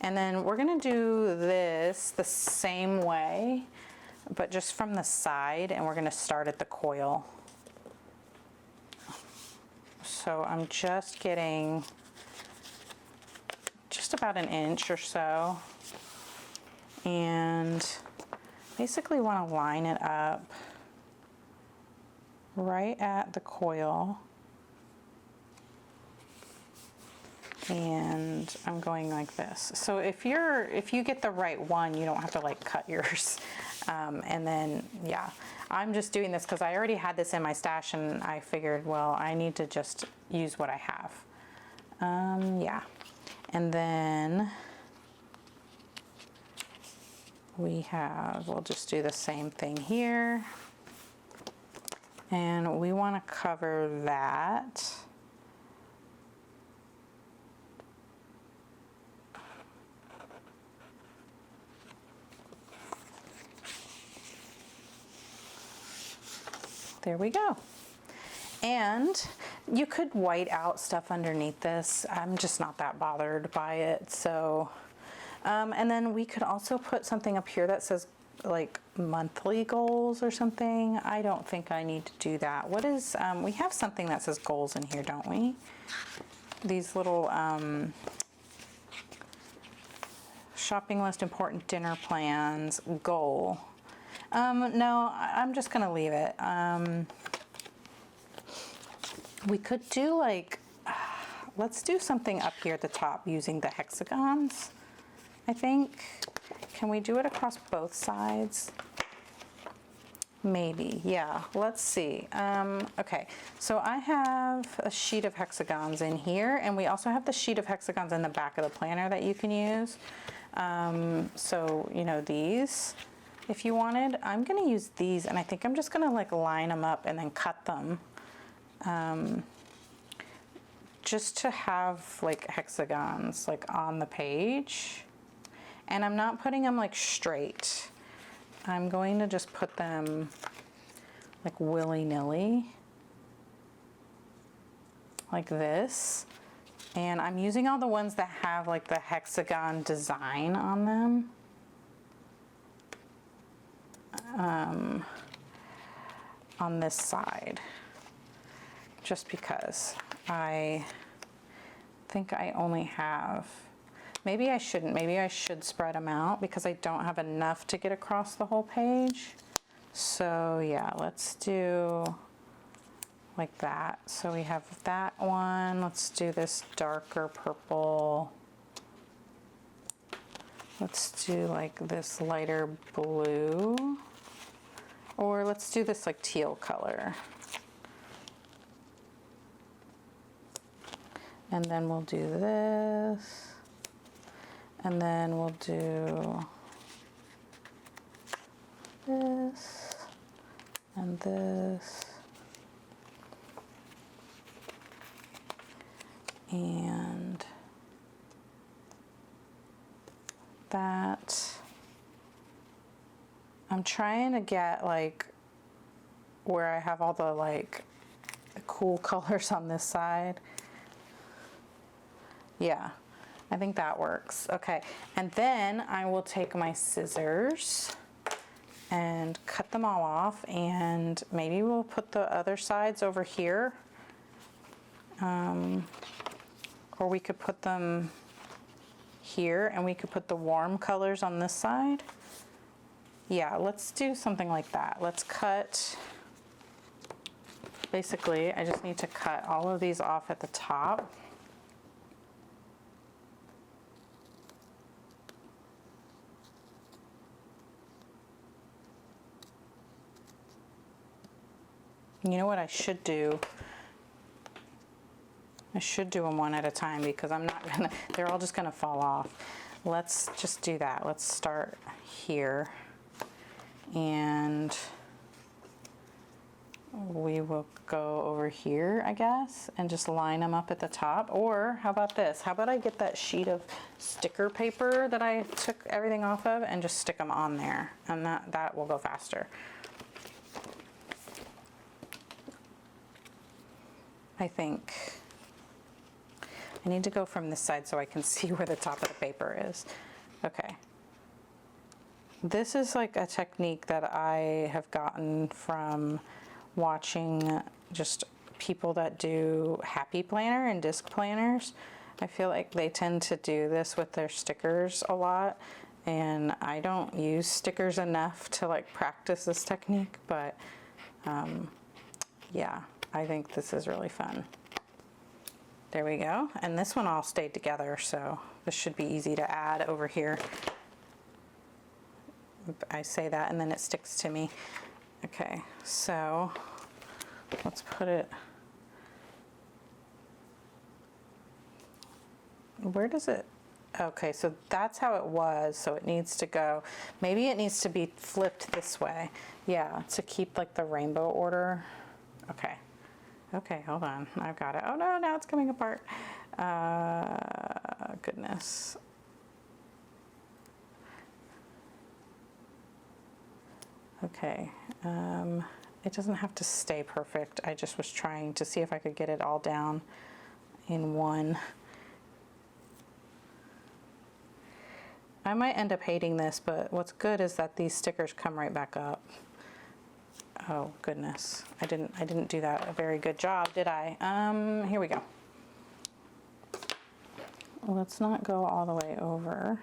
And then we're gonna do this the same way, but just from the side, and we're gonna start at the coil. So I'm just getting just about an inch or so, and basically want to line it up right at the coil, and I'm going like this. So if you get the right one, you don't have to like cut yours. And then yeah, I'm just doing this because I already had this in my stash, and I figured, well, I need to just use what I have. Yeah. And then we'll just do the same thing here. And we want to cover that. There we go. And you could white out stuff underneath this. I'm just not that bothered by it. So, and then we could also put something up here that says like monthly goals or something. I don't think I need to do that. What is, we have something that says goals in here, don't we? These little shopping list, important dinner plans, goal. No, I'm just gonna leave it. We could do like let's do something up here at the top using the hexagons, I think. Can we do it across both sides? Maybe, yeah, let's see. Okay, so I have a sheet of hexagons in here, and we also have the sheet of hexagons in the back of the planner that you can use. So, you know, these, if you wanted, I'm gonna use these, and I think I'm just gonna like line them up and then cut them. Just to have like hexagons like on the page. And I'm not putting them like straight. I'm going to just put them like willy-nilly, like this. And I'm using all the ones that have like the hexagon design on them. On this side, just because I think I only have, maybe I shouldn't, maybe I should spread them out because I don't have enough to get across the whole page. So yeah, let's do like that. So we have that one. Let's do this darker purple. Let's do like this lighter blue, or let's do this like teal color. And then we'll do this, and then we'll do this, and this, and that. I'm trying to get like where I have all the like cool colors on this side. Yeah, I think that works. Okay, and then I will take my scissors and cut them all off, and maybe we'll put the other sides over here. Or we could put them here, and we could put the warm colors on this side. Yeah, let's do something like that. Let's cut, basically, I just need to cut all of these off at the top. You know what I should do? I should do them one at a time because I'm not gonna, they're all just gonna fall off. Let's just do that. Let's start here, and we will go over here, I guess, and just line them up at the top. Or how about this? How about I get that sheet of sticker paper that I took everything off of and just stick them on there, and that will go faster. I think I need to go from this side so I can see where the top of the paper is. Okay. This is like a technique that I have gotten from watching just people that do happy planner and disc planners. I feel like they tend to do this with their stickers a lot, and I don't use stickers enough to like practice this technique, but yeah, I think this is really fun. There we go. And this one all stayed together, so this should be easy to add over here. I say that and then it sticks to me. Okay, so let's put it, where does it, okay, so that's how it was, so it needs to go, maybe it needs to be flipped this way. Yeah, to keep like the rainbow order. Okay. Okay, hold on, I've got it. Oh no, now it's coming apart. Goodness. Okay, it doesn't have to stay perfect. I just was trying to see if I could get it all down in one. I might end up hating this, but what's good is that these stickers come right back up. Oh goodness, I didn't do that a very good job, did I? Here we go. Let's not go all the way over.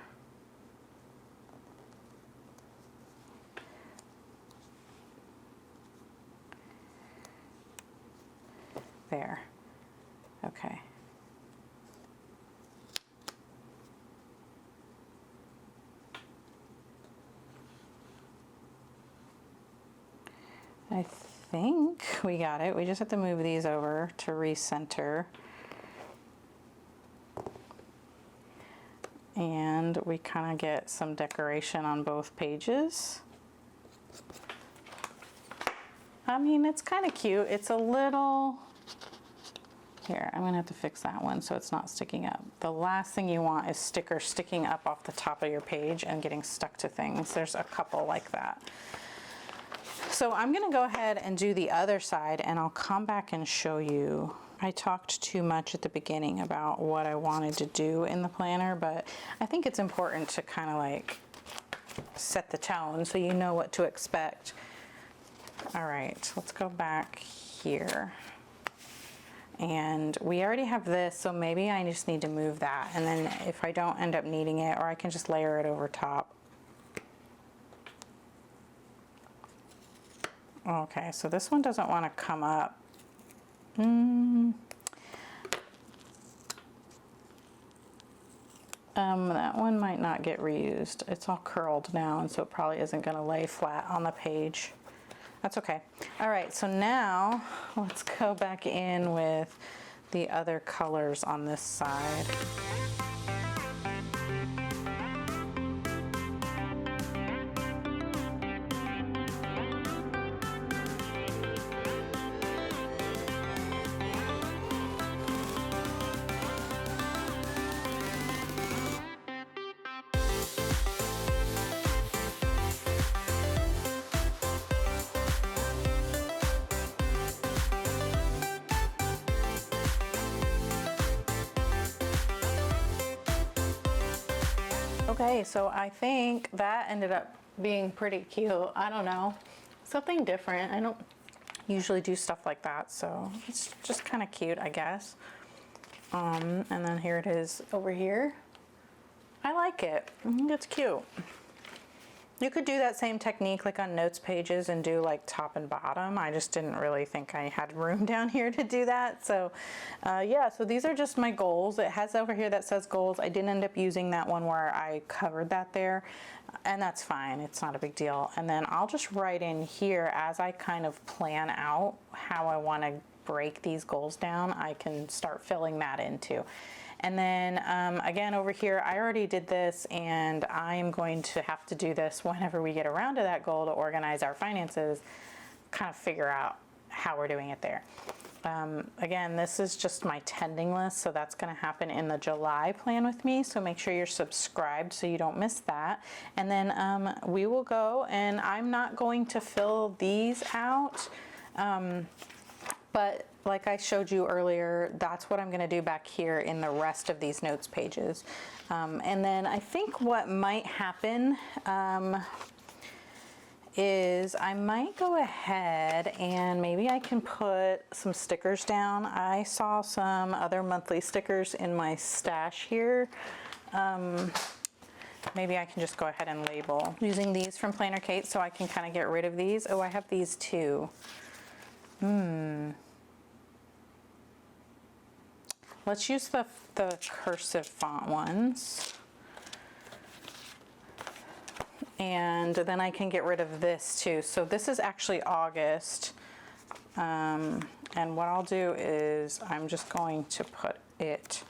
There. Okay. think we got it. We just have to move these over to recenter. And we kind of get some decoration on both pages. I mean, it's kind of cute. It's a little, here, I'm gonna have to fix that one so it's not sticking up. The last thing you want is stickers sticking up off the top of your page and getting stuck to things. There's a couple like that. So I'm gonna go ahead and do the other side, and I'll come back and show you. I talked too much at the beginning about what I wanted to do in the planner, but I think it's important to kind of like set the tone so you know what to expect. All right, let's go back here. And we already have this, so maybe I just need to move that. And then if I don't end up needing it, or I can just layer it over top. Okay, so this one doesn't want to come up. That one might not get reused. It's all curled now, and so it probably isn't going to lay flat on the page. That's okay. All right, so now let's go back in with the other colors on this side. Okay, so I think that ended up being pretty cute. I don't know, something different. I don't usually do stuff like that, so it's just kind of cute, I guess. And then here it is over here. I like it. I think it's cute. You could do that same technique like on notes pages and do like top and bottom. I just didn't really think I had room down here to do that. So yeah, so these are just my goals. It has over here that says goals. I didn't end up using that one where I covered that there, and that's fine. It's not a big deal. And then I'll just write in here as I kind of plan out how I want to break these goals down. I can start filling that in too. And then again over here, I already did this, and I'm going to have to do this whenever we get around to that goal to organize our finances, kind of figure out how we're doing it there. Again, this is just my tending list, so that's going to happen in the July plan with me, so make sure you're subscribed so you don't miss that. And then we will go, and I'm not going to fill these out, but like I showed you earlier, that's what I'm going to do back here in the rest of these notes pages. And then I think what might happen is I might go ahead and maybe I can put some stickers down. I saw some other monthly stickers in my stash here. Maybe I can just go ahead and label using these from Planner Kate, so I can kind of get rid of these. Oh, I have these too. Let's use the cursive font ones. And then I can get rid of this too. So this is actually August. And what I'll do is I'm just going to put it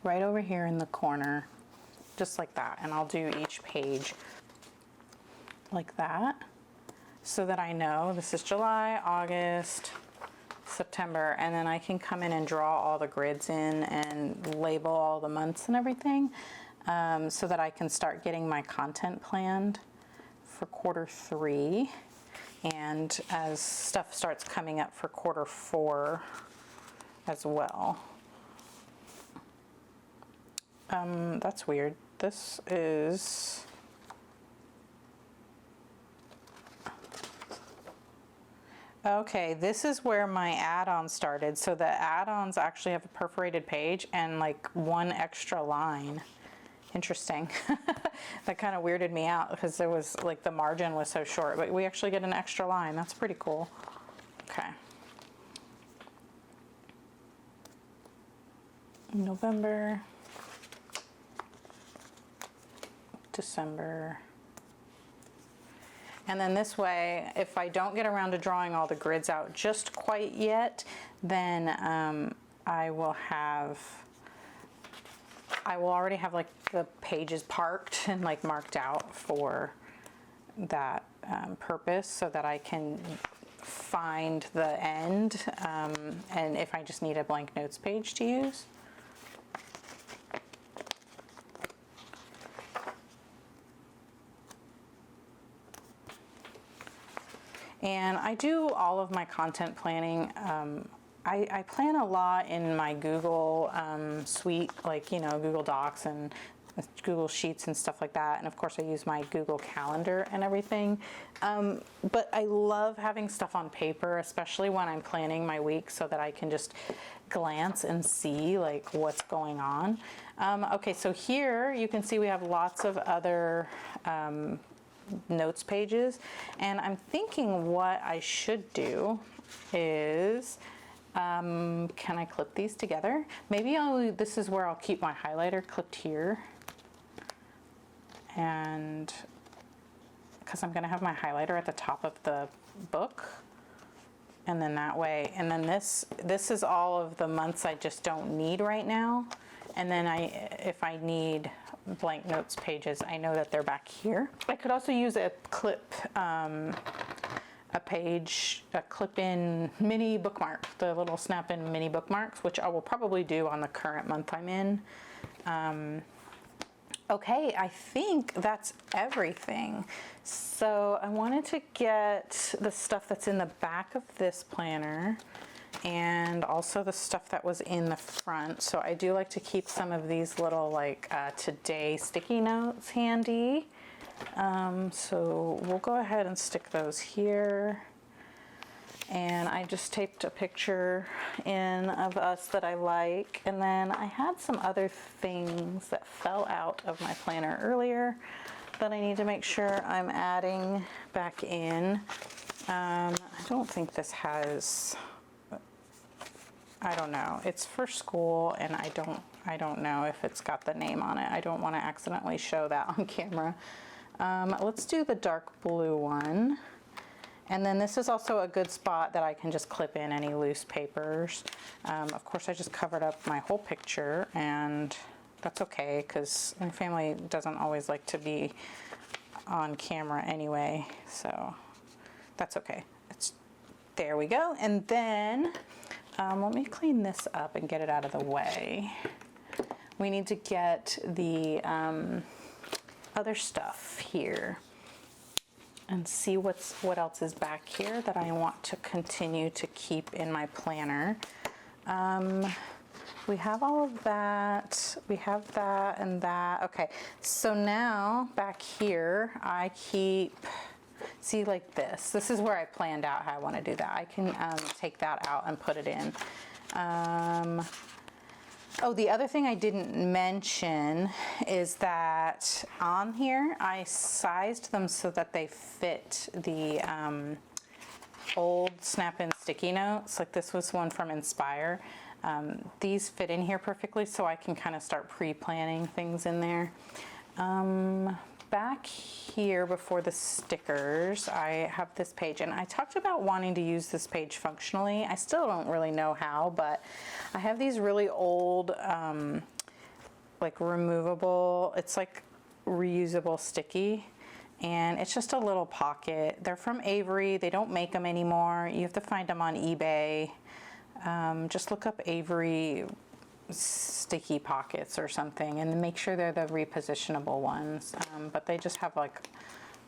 right over here in the corner, just like that. And I'll do each page like that, so that I know this is July, August, September, and then I can come in and draw all the grids in and label all the months and everything, so that I can start getting my content planned for quarter 3, and as stuff starts coming up for quarter 4 as well. That's weird. This is okay, this is where my add-on started. So the add-ons actually have a perforated page and like one extra line. Interesting. That kind of weirded me out because there was like the margin was so short, but we actually get an extra line. That's pretty cool. Okay. November, December, And then this way, if I don't get around to drawing all the grids out just quite yet, then I will already have like the pages parked and like marked out for that purpose, so that I can find the end, and if I just need a blank notes page to use. And I do all of my content planning. I plan a lot in my Google suite, like, you know, Google Docs and Google Sheets and stuff like that. And of course I use my Google Calendar and everything. But I love having stuff on paper, especially when I'm planning my week, so that I can just glance and see like what's going on. Okay, so here you can see we have lots of other notes pages, and I'm thinking what I should do is, can I clip these together? Maybe this is where I'll keep my highlighter clipped here, and because I'm going to have my highlighter at the top of the book, and then that way, and then this is all of the months I just don't need right now, and then if I need blank notes pages, I know that they're back here. I could also use a clip, a clip-in mini bookmark, the little snap-in mini bookmarks, which I will probably do on the current month I'm in. Okay, I think that's everything. So I wanted to get the stuff that's in the back of this planner, and also the stuff that was in the front. So I do like to keep some of these little like today sticky notes handy. So we'll go ahead and stick those here. And I just taped a picture in of us that I like. And then I had some other things that fell out of my planner earlier that I need to make sure I'm adding back in. I don't think this has, I don't know. It's for school, and I don't know if it's got the name on it. I don't want to accidentally show that on camera. Let's do the dark blue one. And then this is also a good spot that I can just clip in any loose papers. Of course, I just covered up my whole picture, and that's okay because my family doesn't always like to be on camera anyway, so that's okay. There we go. And then let me clean this up and get it out of the way. We need to get the other stuff here and see what else is back here that I want to continue to keep in my planner. We have all of that. We have that and that. Okay, so now back here I keep, see, like this. This is where I planned out how I want to do that. I can take that out and put it in. Oh, the other thing I didn't mention is that on here I sized them so that they fit the old snap-in sticky notes. Like this was one from Inspire. These fit in here perfectly, so I can kind of start pre-planning things in there. Back here before the stickers, I have this page, and I talked about wanting to use this page functionally. I still don't really know how, but I have these really old, like removable, it's like reusable sticky, and it's just a little pocket. They're from Avery. They don't make them anymore. You have to find them on eBay. Just look up Avery sticky pockets or something, and make sure they're the repositionable ones, but they just have like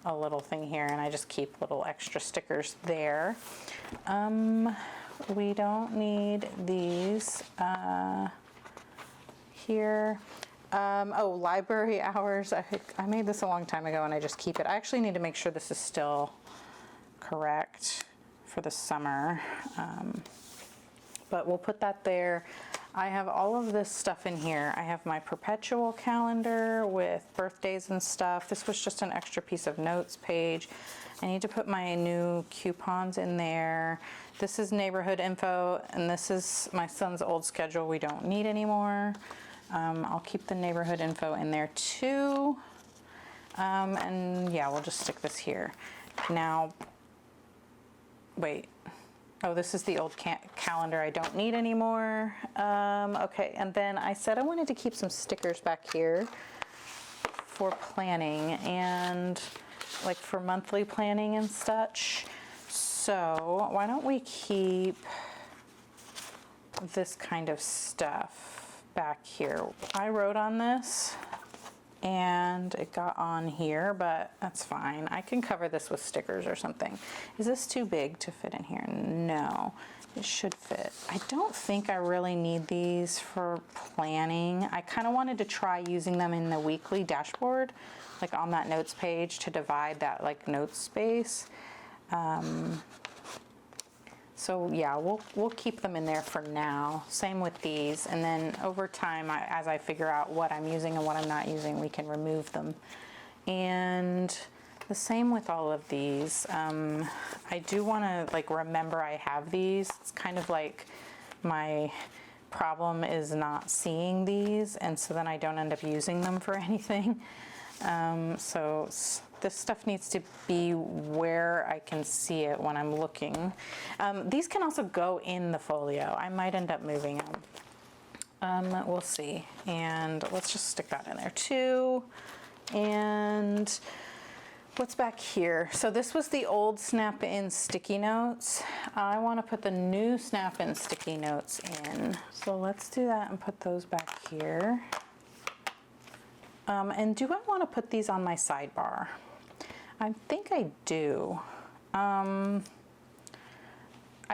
a little thing here, and I just keep little extra stickers there. We don't need these here. Oh, library hours. I made this a long time ago, and I just keep it. I actually need to make sure this is still correct for the summer, but we'll put that there. I have all of this stuff in here. I have my perpetual calendar with birthdays and stuff. This was just an extra piece of notes page. I need to put my new coupons in there. This is neighborhood info, and this is my son's old schedule we don't need anymore. I'll keep the neighborhood info in there too. And yeah, we'll just stick this here. Now, wait. Oh, this is the old calendar I don't need anymore. Okay, and then I said I wanted to keep some stickers back here for planning and like for monthly planning and such. So why don't we keep this kind of stuff back here. I wrote on this and it got on here, but that's fine. I can cover this with stickers or something. Is this too big to fit in here? No, it should fit. I don't think I really need these for planning. I kind of wanted to try using them in the weekly dashboard, like on that notes page to divide that like notes space. So yeah, we'll keep them in there for now. Same with these, and then over time, as I figure out what I'm using and what I'm not using, we can remove them. And the same with all of these. I do want to like remember I have these. It's kind of like my problem is not seeing these, and so then I don't end up using them for anything. So this stuff needs to be where I can see it when I'm looking. These can also go in the folio. I might end up moving them. We'll see. And let's just stick that in there too. And what's back here? So this was the old snap-in sticky notes. I want to put the new snap-in sticky notes in. So let's do that and put those back here. And do I want to put these on my sidebar? I think I do. I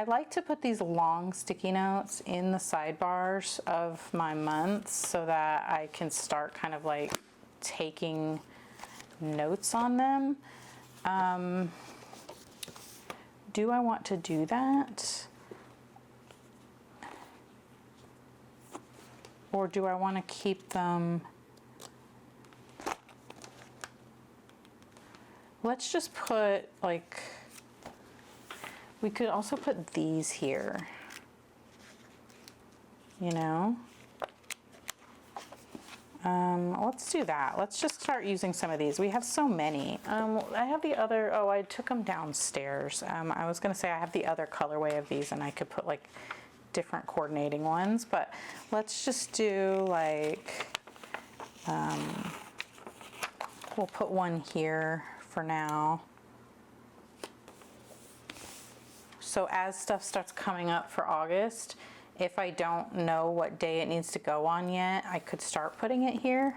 like to put these long sticky notes in the sidebars of my months so that I can start kind of like taking notes on them. Do I want to do that? Or do I want to keep them? Let's just put like, we could also put these here, you know? Let's do that. Let's just start using some of these. We have so many. I have the other, oh, I took them downstairs. I was gonna say I have the other colorway of these and I could put like different coordinating ones, but let's just do like, we'll put one here for now. So as stuff starts coming up for August, if I don't know what day it needs to go on yet, I could start putting it here.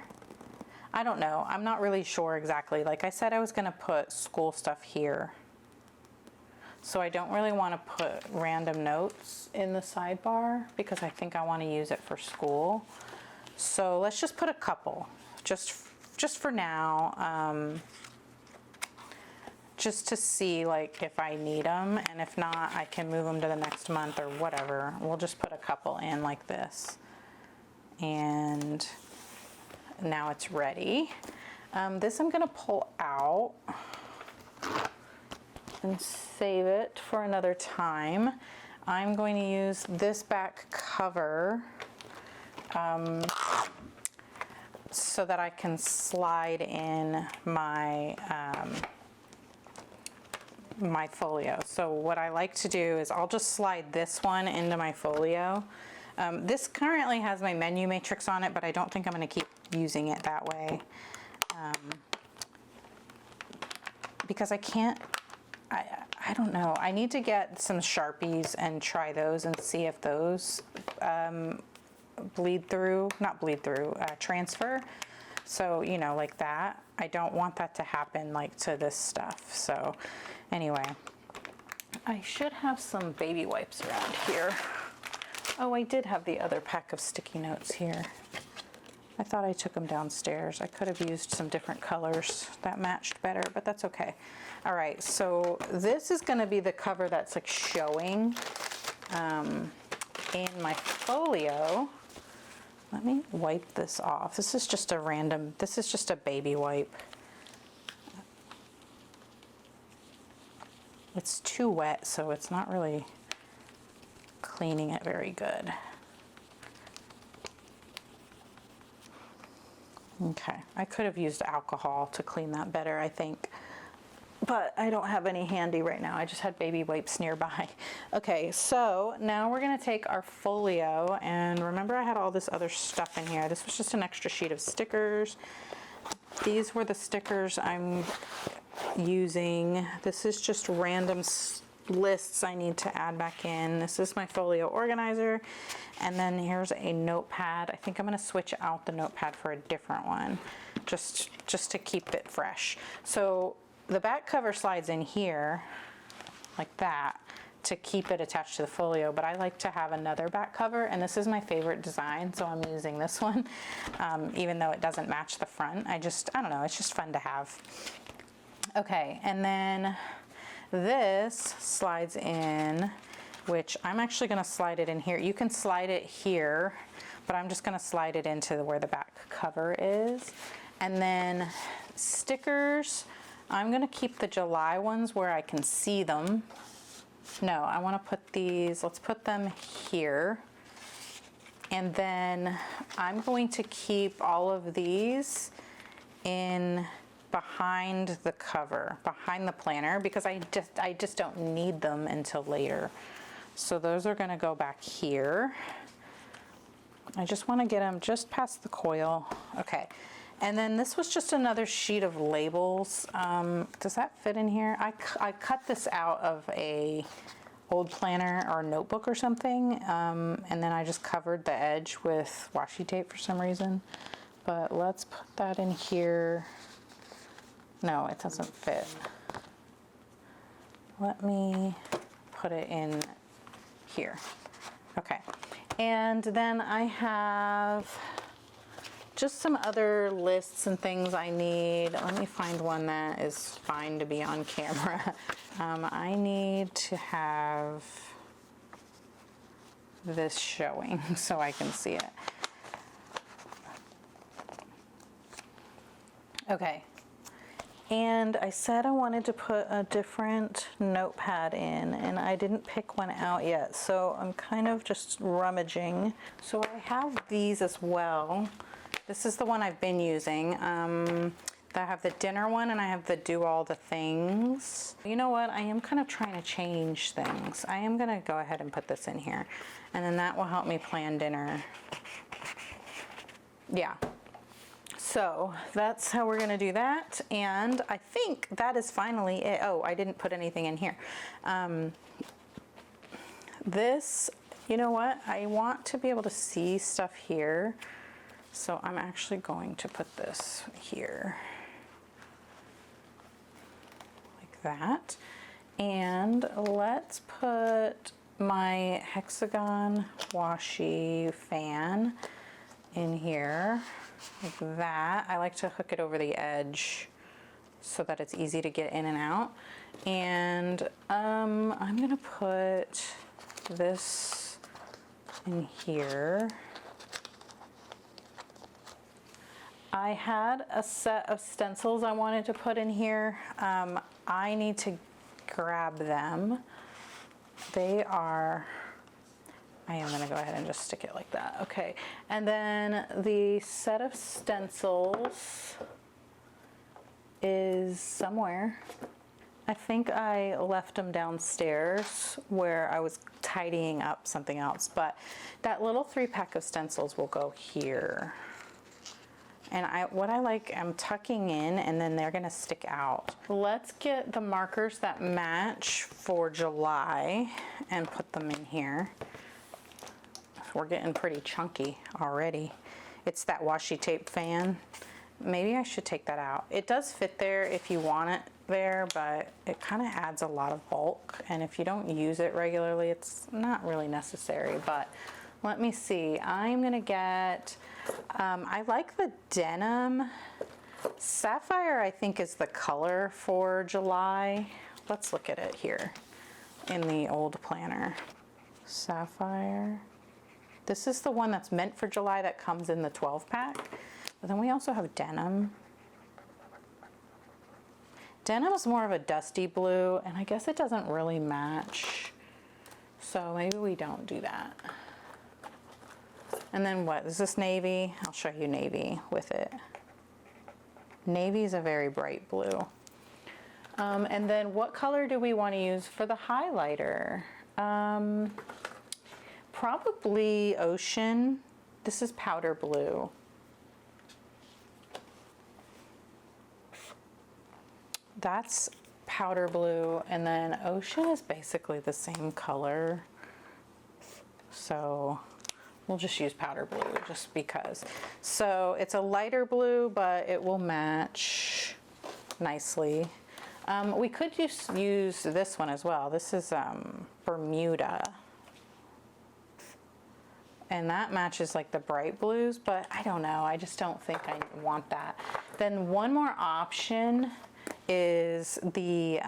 I don't know. I'm not really sure exactly. Like I said, I was gonna put school stuff here. So I don't really want to put random notes in the sidebar because I think I want to use it for school. So let's just put a couple, just for now. Just to see like if I need them, and if not, I can move them to the next month or whatever. We'll just put a couple in like this. And now it's ready. This I'm gonna pull out and save it for another time. I'm going to use this back cover so that I can slide in my my folio. So what I like to do is I'll just slide this one into my folio. This currently has my menu matrix on it, but I don't think I'm going to keep using it that way because I can't, I don't know. I need to get some Sharpies and try those and see if those transfer. So, you know, like that. I don't want that to happen like to this stuff. So anyway, I should have some baby wipes around here. Oh, I did have the other pack of sticky notes here. I thought I took them downstairs. I could have used some different colors that matched better, but that's okay. All right, so this is gonna be the cover that's like showing in my folio. Let me wipe this off. This is just a baby wipe. It's too wet, so it's not really cleaning it very good. Okay, I could have used alcohol to clean that better, I think. but I don't have any handy right now. I just had baby wipes nearby. Okay, so now we're gonna take our folio, and remember I had all this other stuff in here. This was just an extra sheet of stickers. These were the stickers I'm using. This is just random lists I need to add back in. This is my folio organizer, and then here's a notepad. I think I'm going to switch out the notepad for a different one, just to keep it fresh. So the back cover slides in here like that to keep it attached to the folio, but I like to have another back cover, and this is my favorite design, so I'm using this one, even though it doesn't match the front. I don't know, it's just fun to have. Okay, and then this slides in, which I'm actually going to slide it in here. You can slide it here, but I'm just going to slide it into where the back cover is. And then stickers, I'm going to keep the July ones where I can see them. No, I want to put these, let's put them here. And then I'm going to keep all of these in behind the cover, behind the planner, because I just don't need them until later. So those are going to go back here. I just want to get them just past the coil. Okay. And then this was just another sheet of labels. Does that fit in here? I cut this out of a old planner or notebook or something, and then I just covered the edge with washi tape for some reason. But let's put that in here. No, it doesn't fit. Let me put it in here. Okay. And then I have just some other lists and things I need. Let me find one that is fine to be on camera. I need to have this showing so I can see it. Okay. And I said I wanted to put a different notepad in, and I didn't pick one out yet, so I'm kind of just rummaging. So I have these as well. This is the one I've been using. I have the dinner one, and I have the do all the things. You know what? I am kind of trying to change things. I am going to go ahead and put this in here, and then that will help me plan dinner. Yeah. So that's how we're going to do that, and I think that is finally it. Oh, I didn't put anything in here. This, you know what? I want to be able to see stuff here, so I'm actually going to put this here, like that. And let's put my hexagon washi fan in here. Like that. I like to hook it over the edge so that it's easy to get in and out. And I'm gonna put this in here. I had a set of stencils I wanted to put in here. I need to grab them. They are, I am going to go ahead and just stick it like that. Okay. And then the set of stencils is somewhere. I think I left them downstairs where I was tidying up something else, but that little 3-pack of stencils will go here. And what I like, I'm tucking in, and then they're gonna stick out. Let's get the markers that match for July and put them in here. We're getting pretty chunky already. It's that washi tape fan. Maybe I should take that out. It does fit there if you want it there, but it kind of adds a lot of bulk, and if you don't use it regularly, it's not really necessary. But let me see. I'm gonna get, I like the denim. Sapphire, I think, is the color for July. Let's look at it here in the old planner. Sapphire. This is the one that's meant for July that comes in the 12-pack. But then we also have denim. Denim is more of a dusty blue, and I guess it doesn't really match. So maybe we don't do that. And then what? Is this navy? I'll show you navy with it. Navy is a very bright blue. And then what color do we want to use for the highlighter? Probably Ocean. This is powder blue. That's powder blue, and then Ocean is basically the same color. So we'll just use powder blue just because. So it's a lighter blue, but it will match nicely. We could just use this one as well. This is Bermuda. And that matches like the bright blues, but I don't know. I just don't think I want that. Then one more option is the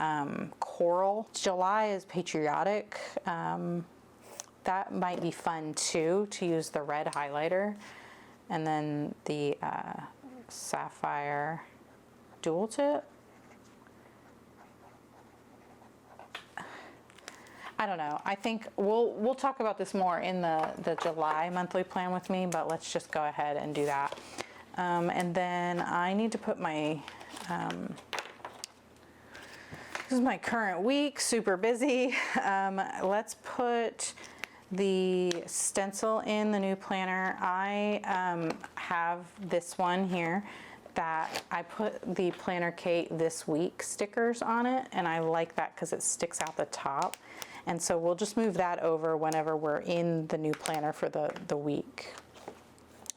coral. July is patriotic. That might be fun too, to use the red highlighter. And then the sapphire dual tip. I don't know. I think we'll talk about this more in the July monthly plan with me, but let's just go ahead and do that. And then I need to put my, this is my current week, super busy. Let's put the stencil in the new planner. I have this one here that I put the Planner Kate this week stickers on it, and I like that because it sticks out the top. And so we'll just move that over whenever we're in the new planner for the week.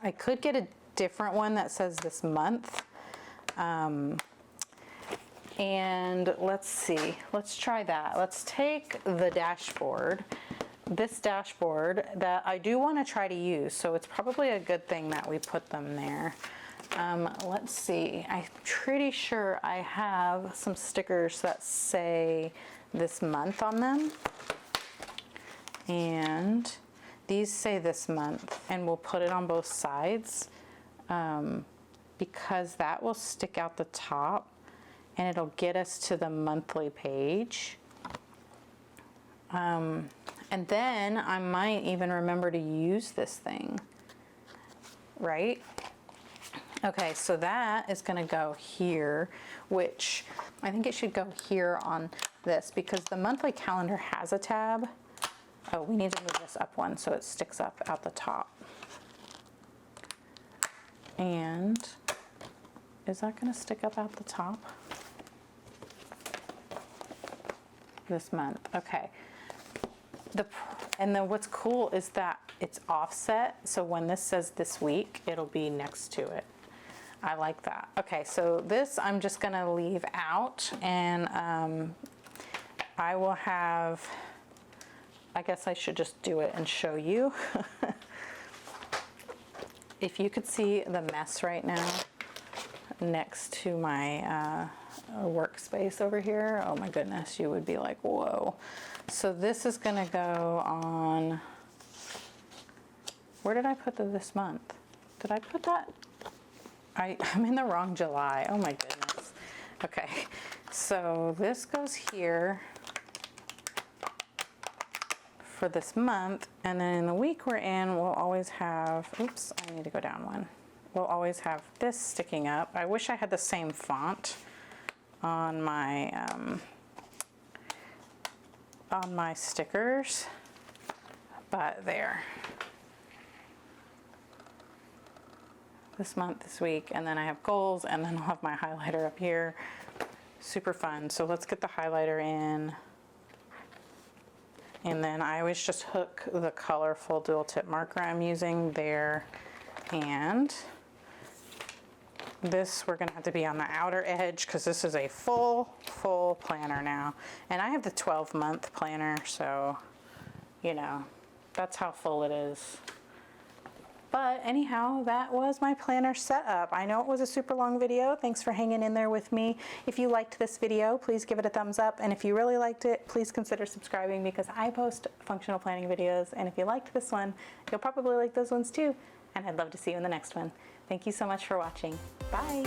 I could get a different one that says this month. And let's see, let's try that. Let's take the dashboard, this dashboard that I do want to try to use. So it's probably a good thing that we put them there. Let's see, I'm pretty sure I have some stickers that say this month on them. And these say this month, and we'll put it on both sides because that will stick out the top and it'll get us to the monthly page. And then I might even remember to use this thing, right? Okay, so that is gonna go here, which I think it should go here on this because the monthly calendar has a tab. Oh, we need to move this up one so it sticks up out the top. And is that gonna stick up out the top? This month, okay. And then what's cool is that it's offset, so when this says this week, it'll be next to it. I like that. Okay, so this I'm just gonna leave out, and I will have, I guess I should just do it and show you. If you could see the mess right now next to my workspace over here, oh my goodness, you would be like, whoa. So this is gonna go on, where did I put this month? Did I put that? I'm in the wrong July. Oh my goodness. Okay, so this goes here for this month, and then in the week we're in, we'll always have, oops, I need to go down one. We'll always have this sticking up. I wish I had the same font on my stickers, but there. This month, this week, and then I have goals, and then I'll have my highlighter up here. Super fun. So let's get the highlighter in. And then I always just hook the colorful dual tip marker I'm using there. And this, we're gonna have to be on the outer edge because this is a full planner now. And I have the 12-month planner, so, you know, that's how full it is. But anyhow, that was my planner setup. I know it was a super long video. Thanks for hanging in there with me. If you liked this video, please give it a thumbs up. And if you really liked it, please consider subscribing because I post functional planning videos. And if you liked this one, you'll probably like those ones too. And I'd love to see you in the next one. Thank you so much for watching. Bye.